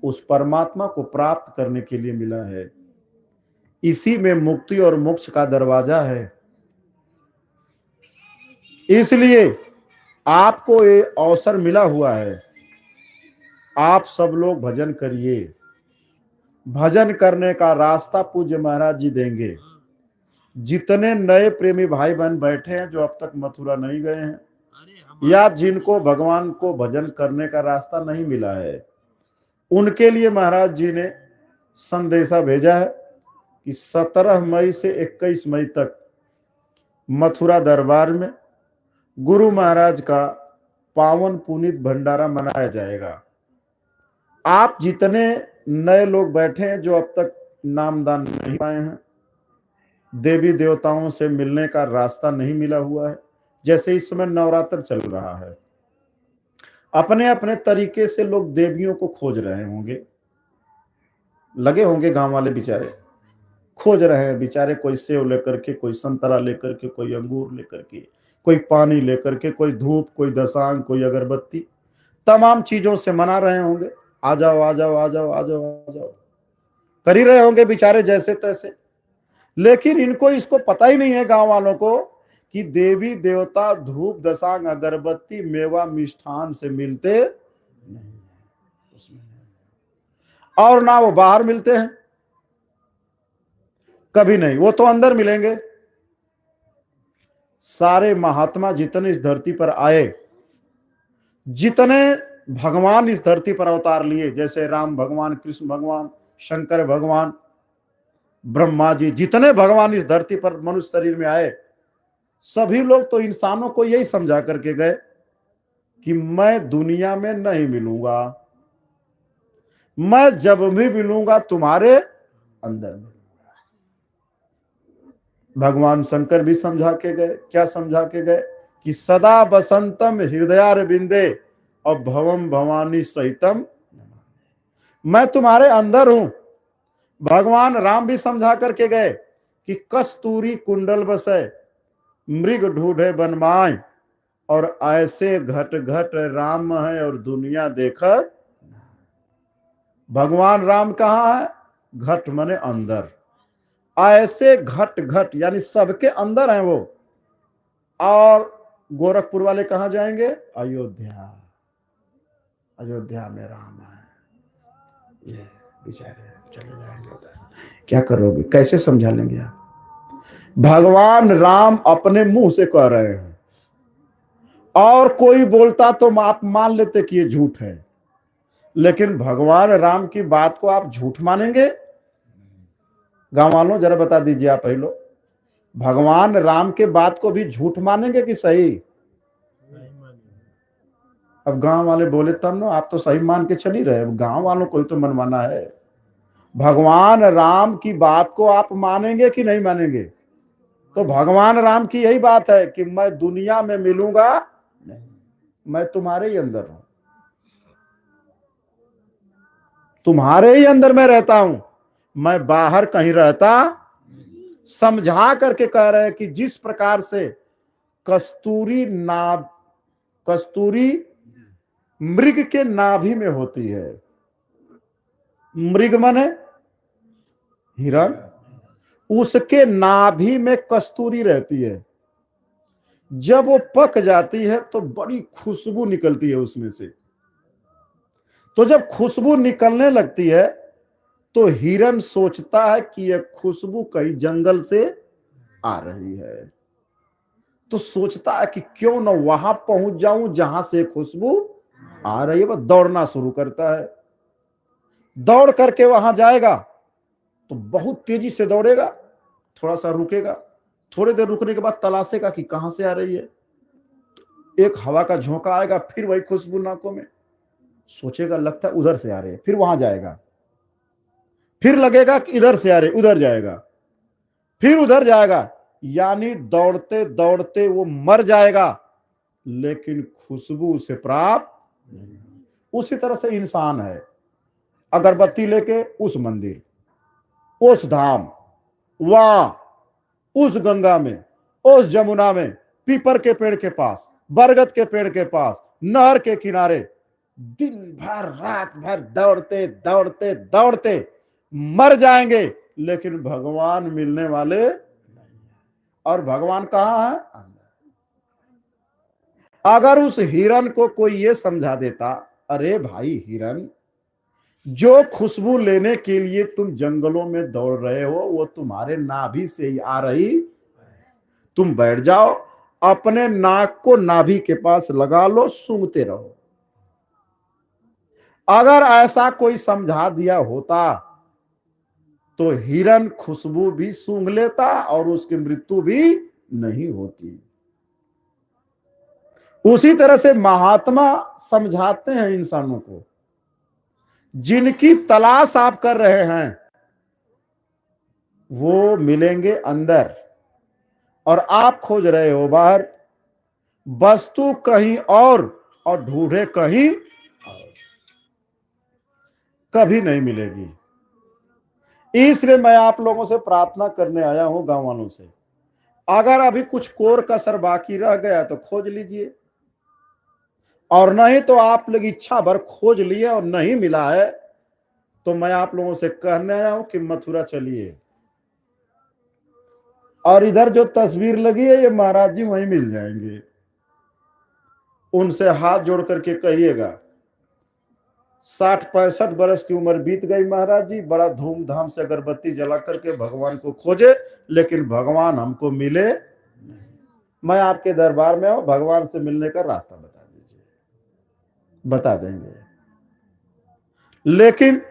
उस परमात्मा को प्राप्त करने के लिए मिला है। इसी में मुक्ति और मोक्ष का दरवाजा है। इसलिए आपको ये अवसर मिला हुआ है। आप सब लोग भजन करिए। भजन करने का रास्ता पूज्य महाराज जी देंगे। जितने नए प्रेमी भाई बहन बैठे हैं जो अब तक मथुरा नहीं गए हैं, या जिनको भगवान को भजन करने का रास्ता नहीं मिला है, उनके लिए महाराज जी ने संदेशा भेजा है कि 17 मई से 21 मई तक मथुरा दरबार में गुरु महाराज का पावन पुनीत भंडारा मनाया जाएगा। आप जितने नए लोग बैठे हैं जो अब तक नामदान नहीं पाए हैं, देवी देवताओं से मिलने का रास्ता नहीं मिला हुआ है, जैसे इस समय नवरात्र चल रहा है, अपने अपने तरीके से लोग देवियों को खोज रहे होंगे, लगे होंगे। गांव वाले बेचारे खोज रहे हैं बेचारे, कोई सेव लेकर के, कोई संतरा लेकर के, कोई अंगूर लेकर के, कोई पानी लेकर के, कोई धूप, कोई दसांग, कोई अगरबत्ती, तमाम चीजों से मना रहे होंगे। आ जाओ आ जाओ आ जाओ आ जाओ आ जाओ कर ही रहे होंगे बेचारे जैसे तैसे। लेकिन इनको इसको पता ही नहीं है गांव वालों को कि देवी देवता धूप दसांग अगरबत्ती मेवा मिष्ठान से मिलते नहीं, उसमें नहीं। और ना वो बाहर मिलते हैं, कभी नहीं, वो तो अंदर मिलेंगे। सारे महात्मा जितने इस धरती पर आए, जितने भगवान इस धरती पर अवतार लिए, जैसे राम भगवान, कृष्ण भगवान, शंकर भगवान, ब्रह्मा जी, जितने भगवान इस धरती पर मनुष्य शरीर में आए, सभी लोग तो इंसानों को यही समझा करके गए कि मैं दुनिया में नहीं मिलूंगा, मैं जब भी मिलूंगा तुम्हारे अंदर मिलूंगा। भगवान शंकर भी समझा के गए। क्या समझा के गए? कि सदा बसंतम हृदयारविंदे और भवम भवानी सहितम, मैं तुम्हारे अंदर हूं। भगवान राम भी समझा करके गए कि कस्तूरी कुंडल बसे मृग ढूंढे बनमाए, और ऐसे घट घट राम है और दुनिया देखत। भगवान राम कहाँ है? घट मने अंदर। ऐसे घट घट यानी सबके अंदर है वो, और गोरखपुर वाले कहाँ जाएंगे? अयोध्या। अयोध्या में राम है, ये बेचारे चले जाएंगे उधर। क्या करोगे, कैसे समझा लेंगे आप? भगवान राम अपने मुंह से कह रहे हैं, और कोई बोलता तो आप मान लेते कि ये झूठ है, लेकिन भगवान राम की बात को आप झूठ मानेंगे? गांव वालों जरा बता दीजिए आप ही लोग, भगवान राम के बात को भी झूठ मानेंगे कि सही? अब गांव वाले बोले तब ना, आप तो सही मान के चल ही रहे, गांव वालों को ही तो मनवाना है। भगवान राम की बात को आप मानेंगे कि नहीं मानेंगे? तो भगवान राम की यही बात है कि मैं दुनिया में मिलूंगा नहीं, मैं तुम्हारे ही अंदर हूं, तुम्हारे ही अंदर मैं रहता हूं, मैं बाहर कहीं रहता। समझा करके कह रहे हैं कि जिस प्रकार से कस्तूरी मृग के नाभि में होती है, मृग माने हिरण, उसके नाभि में कस्तूरी रहती है, जब वो पक जाती है तो बड़ी खुशबू निकलती है उसमें से। तो जब खुशबू निकलने लगती है तो हिरण सोचता है कि यह खुशबू कहीं जंगल से आ रही है, तो सोचता है कि क्यों न वहां पहुंच जाऊं जहां से खुशबू आ रही है। वह दौड़ना शुरू करता है, दौड़ करके वहां जाएगा तो बहुत तेजी से दौड़ेगा, थोड़ा सा रुकेगा, थोड़ी देर रुकने के बाद तलाशेगा कि कहां से आ रही है। तो एक हवा का झोंका आएगा, फिर वही खुशबू नाकों में, सोचेगा लगता है उधर से आ रही है, फिर वहां जाएगा, फिर लगेगा कि इधर से आ रही, उधर जाएगा, फिर उधर जाएगा, यानी दौड़ते दौड़ते वो मर जाएगा, लेकिन खुशबू उसे प्राप्त नहीं। उसी तरह से इंसान है, अगरबत्ती लेके उस मंदिर, उस धाम, वहां उस गंगा में, उस जमुना में, पीपर के पेड़ के पास, बरगद के पेड़ के पास, नहर के किनारे दिन भर रात भर दौड़ते दौड़ते दौड़ते मर जाएंगे, लेकिन भगवान मिलने वाले नहीं। और भगवान कहाँ है? अगर उस हिरण को कोई ये समझा देता, अरे भाई हिरण, जो खुशबू लेने के लिए तुम जंगलों में दौड़ रहे हो वो तुम्हारे नाभि से ही आ रही, तुम बैठ जाओ, अपने नाक को नाभि के पास लगा लो, सूंघते रहो। अगर ऐसा कोई समझा दिया होता तो हिरण खुशबू भी सूंघ लेता और उसकी मृत्यु भी नहीं होती। उसी तरह से महात्मा समझाते हैं इंसानों को, जिनकी तलाश आप कर रहे हैं वो मिलेंगे अंदर, और आप खोज रहे हो बाहर, वस्तु कहीं और ढूंढे कहीं और, कभी नहीं मिलेगी। इसलिए मैं आप लोगों से प्रार्थना करने आया हूं, गांव वालों से, अगर अभी कुछ कोर कसर बाकी रह गया तो खोज लीजिए, और नहीं तो आप लोग इच्छा भर खोज लिए और नहीं मिला है तो मैं आप लोगों से कहने आया हूं कि मथुरा चलिए, और इधर जो तस्वीर लगी है ये महाराज जी वहीं मिल जाएंगे, उनसे हाथ जोड़ करके कहिएगा 60-65 बरस की उम्र बीत गई महाराज जी, बड़ा धूमधाम से अगरबत्ती जला करके भगवान को खोजे, लेकिन भगवान हमको मिले नहीं। मैं आपके दरबार में हूं, भगवान से मिलने का रास्ता बता दीजिए, बता देंगे। लेकिन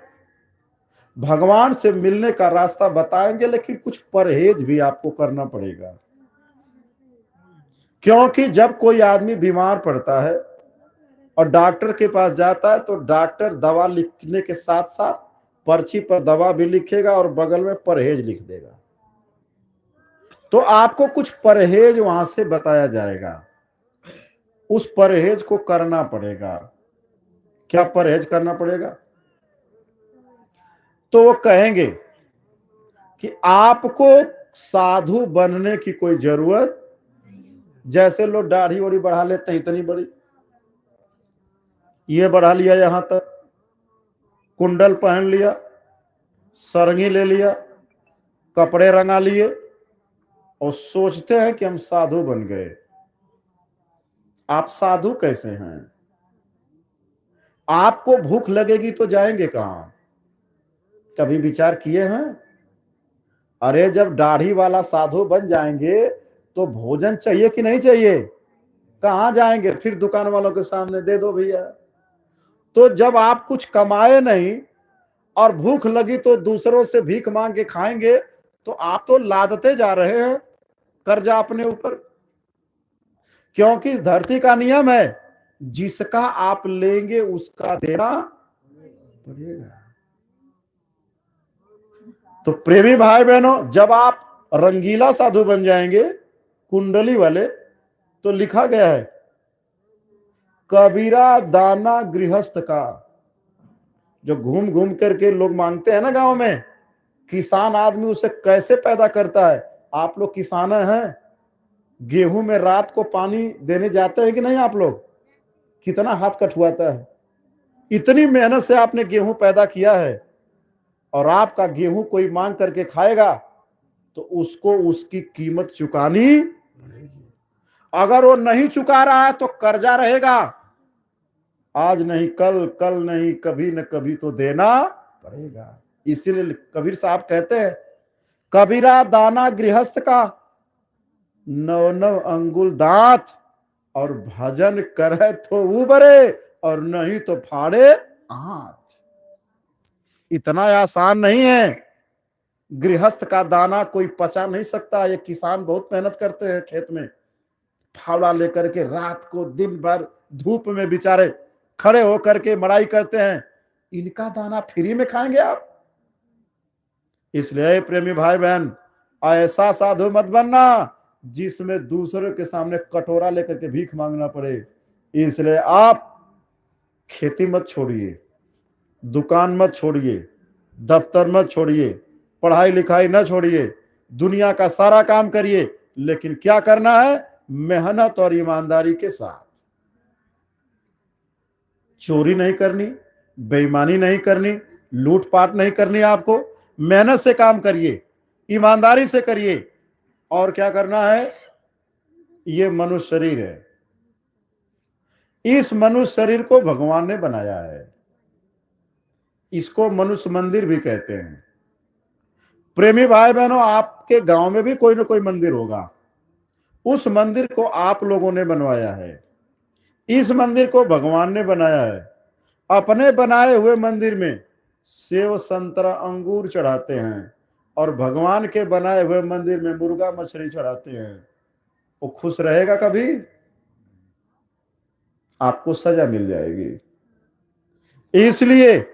भगवान से मिलने का रास्ता बताएंगे, लेकिन कुछ परहेज भी आपको करना पड़ेगा, क्योंकि जब कोई आदमी बीमार पड़ता है और डॉक्टर के पास जाता है तो डॉक्टर दवा लिखने के साथ साथ पर्ची पर दवा भी लिखेगा और बगल में परहेज लिख देगा, तो आपको कुछ परहेज वहां से बताया जाएगा, उस परहेज को करना पड़ेगा। क्या परहेज करना पड़ेगा? तो वो कहेंगे कि आपको साधु बनने की कोई जरूरत, जैसे लोग दाढ़ी वोड़ी बढ़ा लेते हैं इतनी बड़ी, ये बढ़ा लिया यहां तक, कुंडल पहन लिया, सरंगी ले लिया, कपड़े रंगा लिए और सोचते हैं कि हम साधु बन गए। आप साधु कैसे हैं? आपको भूख लगेगी तो जाएंगे कहां? कभी विचार किए हैं? अरे जब दाढ़ी वाला साधु बन जाएंगे तो भोजन चाहिए कि नहीं चाहिए? कहां जाएंगे? फिर दुकान वालों के सामने दे दो भैया। तो जब आप कुछ कमाए नहीं और भूख लगी तो दूसरों से भीख मांग के खाएंगे, तो आप तो लादते जा रहे हैं कर्जा अपने ऊपर। क्योंकि इस धरती का नियम है, जिसका आप लेंगे उसका देना पड़ेगा। तो प्रेमी भाई बहनों, जब आप रंगीला साधु बन जाएंगे, कुंडली वाले, तो लिखा गया है, कबीरा दाना गृहस्थ का। जो घूम घूम करके लोग मांगते हैं ना गांव में, किसान आदमी उसे कैसे पैदा करता है? आप लोग किसान हैं, गेहूं में रात को पानी देने जाते हैं कि नहीं? आप लोग कितना हाथ कटवाता है। इतनी मेहनत से आपने गेहूं पैदा किया है, और आपका गेहूं कोई मांग करके खाएगा तो उसको उसकी कीमत चुकानी पड़ेगी। अगर वो नहीं चुका रहा है तो कर्जा रहेगा। आज नहीं कल, कल नहीं कभी न कभी तो देना पड़ेगा। इसीलिए कबीर साहब कहते हैं, कबीरा दाना गृहस्थ का, नव नव अंगुल दांत, और भजन करे तो उबरे, और नहीं तो फाड़े आंत। इतना आसान नहीं है। गृहस्थ का दाना कोई पचा नहीं सकता। ये किसान बहुत मेहनत करते हैं खेत में, फावड़ा लेकर के रात को दिन भर धूप में बेचारे खड़े होकर के मड़ाई करते हैं। इनका दाना फ्री में खाएंगे आप? इसलिए प्रेमी भाई बहन, ऐसा साधु मत बनना जिसमें दूसरों के सामने कटोरा लेकर के भीख मांगना पड़े। इसलिए आप खेती मत छोड़िए, दुकान मत छोड़िए, दफ्तर मत छोड़िए, पढ़ाई लिखाई न छोड़िए, दुनिया का सारा काम करिए, लेकिन क्या करना है? मेहनत और ईमानदारी के साथ। चोरी नहीं करनी, बेईमानी नहीं करनी, लूटपाट नहीं करनी। आपको मेहनत से काम करिए, ईमानदारी से करिए। और क्या करना है? ये मनुष्य शरीर है, इस मनुष्य शरीर को भगवान ने बनाया है। इसको मनुष्य मंदिर भी कहते हैं। प्रेमी भाई बहनों, आपके गांव में भी कोई ना कोई मंदिर होगा। उस मंदिर को आप लोगों ने बनवाया है, इस मंदिर को भगवान ने बनाया है। अपने बनाए हुए मंदिर में सेव संतरा अंगूर चढ़ाते हैं, और भगवान के बनाए हुए मंदिर में मुर्गा मछली चढ़ाते हैं। वो खुश रहेगा कभी? आपको सजा मिल जाएगी। इसलिए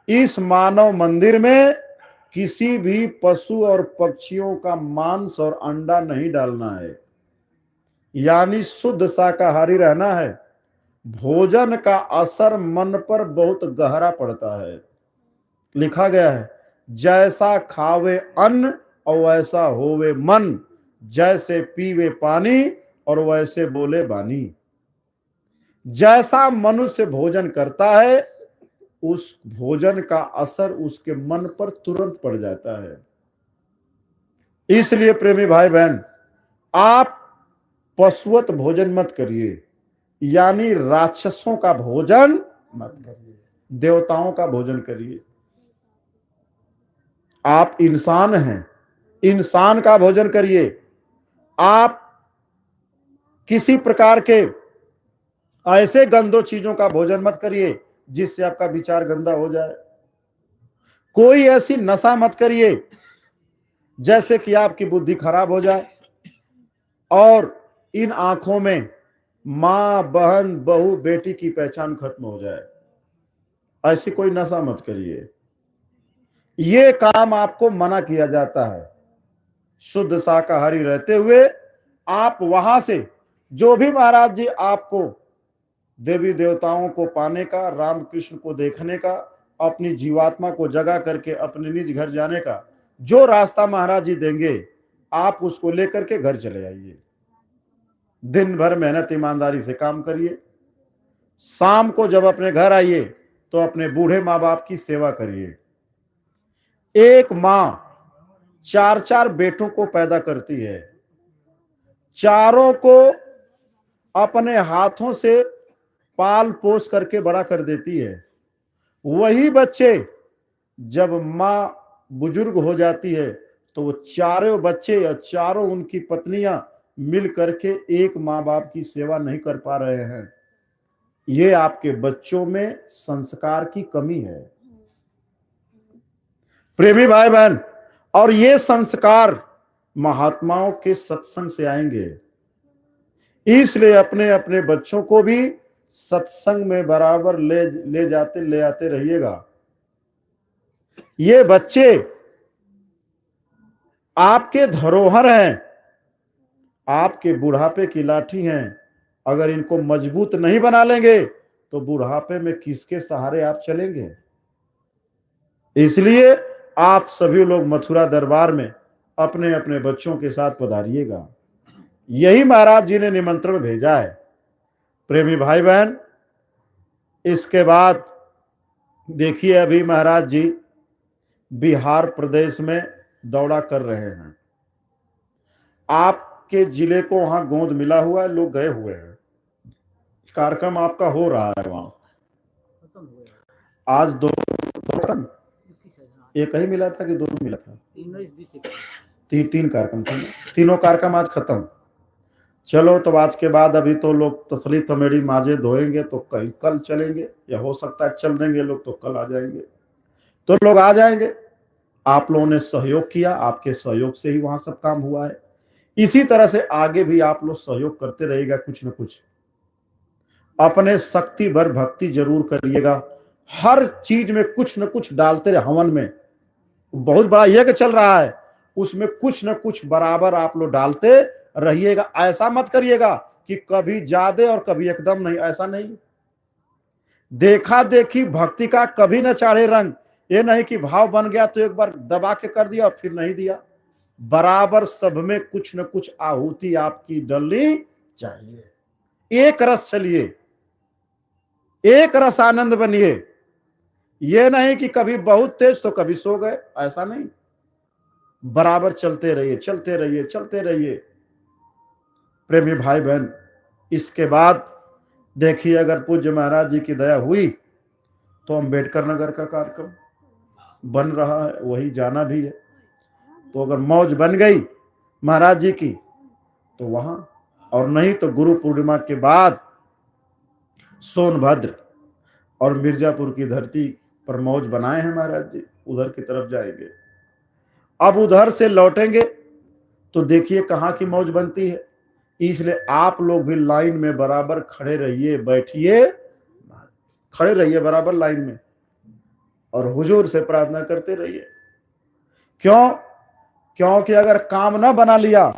इस मानव मंदिर में किसी भी पशु और पक्षियों का मांस और अंडा नहीं डालना है, यानी शुद्ध शाकाहारी रहना है। भोजन का असर मन पर बहुत गहरा पड़ता है। लिखा गया है, जैसा खावे अन्न और वैसा होवे मन, जैसे पीवे पानी और वैसे बोले बानी। जैसा मनुष्य भोजन करता है, उस भोजन का असर उसके मन पर तुरंत पड़ जाता है। इसलिए प्रेमी भाई बहन, आप पशुवत भोजन मत करिए, यानी राक्षसों का भोजन मत करिए, देवताओं का भोजन करिए। आप इंसान हैं, इंसान का भोजन करिए। आप किसी प्रकार के ऐसे गंदो चीजों का भोजन मत करिए जिससे आपका विचार गंदा हो जाए। कोई ऐसी नशा मत करिए जैसे कि आपकी बुद्धि खराब हो जाए और इन आंखों में मां, बहन, बहू, बेटी की पहचान खत्म हो जाए। ऐसी कोई नशा मत करिए। ये काम आपको मना किया जाता है। शुद्ध शाकाहारी रहते हुए आप वहां से जो भी महाराज जी आपको देवी देवताओं को पाने का, राम कृष्ण को देखने का, अपनी जीवात्मा को जगा करके अपने निज घर जाने का जो रास्ता महाराज जी देंगे, आप उसको लेकर के घर चले आइए। दिन भर मेहनत ईमानदारी से काम करिए। शाम को जब अपने घर आइए तो अपने बूढ़े माँ बाप की सेवा करिए। एक माँ 4-4 बेटों को पैदा करती है, चारों को अपने हाथों से पाल पोस करके बड़ा कर देती है। वही बच्चे जब माँ बुजुर्ग हो जाती है तो वो चारों बच्चे या चारों उनकी पत्नियां मिल करके एक माँ बाप की सेवा नहीं कर पा रहे हैं। ये आपके बच्चों में संस्कार की कमी है प्रेमी भाई बहन। और ये संस्कार महात्माओं के सत्संग से आएंगे। इसलिए अपने अपने बच्चों को भी सत्संग में बराबर ले आते रहिएगा। ये बच्चे आपके धरोहर हैं, आपके बुढ़ापे की लाठी हैं। अगर इनको मजबूत नहीं बना लेंगे तो बुढ़ापे में किसके सहारे आप चलेंगे। इसलिए आप सभी लोग मथुरा दरबार में अपने अपने बच्चों के साथ पधारिएगा। यही महाराज जी ने निमंत्रण भेजा है प्रेमी भाई बहन। इसके बाद देखिए अभी महाराज जी बिहार प्रदेश में दौड़ा कर रहे हैं। आपके जिले को वहां गोद मिला हुआ है, लोग गए हुए हैं, कार्यक्रम आपका हो रहा है वहां। आज दो एक ही मिला था कि दो मिला था? तीन कार्यक्रम थे। तीनों कार्यक्रम आज खत्म। चलो तो आज के बाद अभी तो लोग तसली तमेड़ी माजे धोएंगे तो कहीं कल चलेंगे, या हो सकता है चल देंगे लोग तो कल आ जाएंगे। तो लोग आ जाएंगे। आप लोगों ने सहयोग किया, आपके सहयोग से ही वहां सब काम हुआ है। इसी तरह से आगे भी आप लोग सहयोग करते रहिएगा। कुछ न कुछ अपने शक्ति भर भक्ति जरूर करिएगा। हर चीज में कुछ न कुछ डालते रहे। हवन में बहुत बड़ा यज्ञ चल रहा है, उसमें कुछ न कुछ बराबर आप लोग डालते रहिएगा। ऐसा मत करिएगा कि कभी ज्यादा और कभी एकदम नहीं, ऐसा नहीं। देखा देखी भक्ति का कभी न चाढ़े रंग। ये नहीं कि भाव बन गया तो एक बार दबा के कर दिया और फिर नहीं दिया। बराबर सब में कुछ न कुछ आहुति आपकी डलनी चाहिए। एक रस चलिए, एक रस आनंद बनिए। ये नहीं कि कभी बहुत तेज तो कभी सो गए, ऐसा नहीं। बराबर चलते रहिए, चलते रहिए, चलते रहिए प्रेमी भाई बहन। इसके बाद देखिए अगर पूज्य महाराज जी की दया हुई तो अम्बेडकर नगर का कार्यक्रम बन रहा है, वही जाना भी है। तो अगर मौज बन गई महाराज जी की तो वहां, और नहीं तो गुरु पूर्णिमा के बाद सोनभद्र और मिर्जापुर की धरती पर मौज बनाए हैं महाराज जी, उधर की तरफ जाएंगे। अब उधर से लौटेंगे तो देखिए कहां की मौज बनती है। इसलिए आप लोग भी लाइन में बराबर खड़े रहिए, बैठिए, खड़े रहिए बराबर लाइन में और हुजूर से प्रार्थना करते रहिए। क्यों? क्योंकि अगर काम ना बना लिया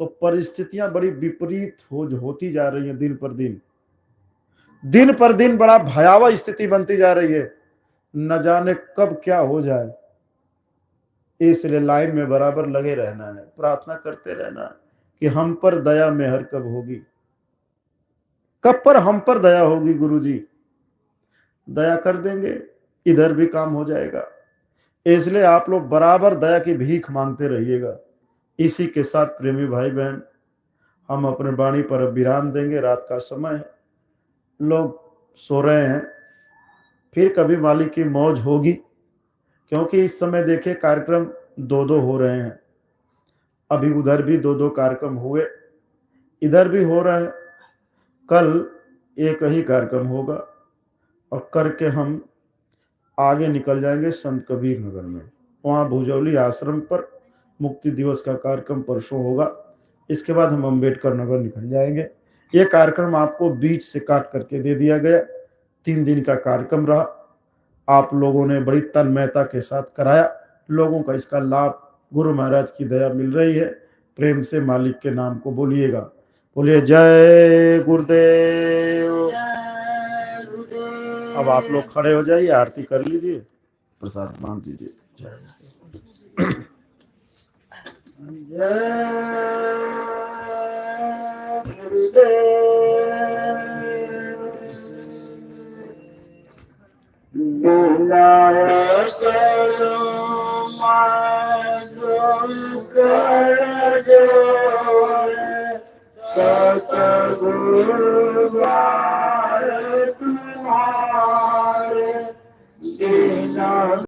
तो परिस्थितियां बड़ी विपरीत होती जा रही हैं। दिन पर दिन बड़ा भयावह स्थिति बनती जा रही है। न जाने कब क्या हो जाए। इसलिए लाइन में बराबर लगे रहना है, प्रार्थना करते रहना कि हम पर दया मेहर कब होगी, कब पर हम पर दया होगी। गुरुजी दया कर देंगे, इधर भी काम हो जाएगा। इसलिए आप लोग बराबर दया की भीख मांगते रहिएगा। इसी के साथ प्रेमी भाई बहन हम अपने वाणी पर विराम देंगे। रात का समय है, लोग सो रहे हैं। फिर कभी मालिक की मौज होगी, क्योंकि इस समय देखिए कार्यक्रम दो हो रहे हैं। अभी उधर भी दो कार्यक्रम हुए, इधर भी हो रहे हैं। कल एक ही कार्यक्रम होगा और करके हम आगे निकल जाएंगे संत कबीर नगर में। वहाँ भुजौली आश्रम पर मुक्ति दिवस का कार्यक्रम परसों होगा। इसके बाद हम अम्बेडकर नगर निकल जाएंगे। ये कार्यक्रम आपको बीच से काट करके दे दिया गया। 3 दिन का कार्यक्रम रहा। आप लोगों ने बड़ी तन्मयता के साथ कराया। लोगों का इसका लाभ गुरु महाराज की दया मिल रही है। प्रेम से मालिक के नाम को बोलिएगा। बोलिए जय गुरुदेव। अब आप लोग खड़े हो जाइए, आरती कर लीजिए, प्रसाद बांध दीजिए। जय सतगुरु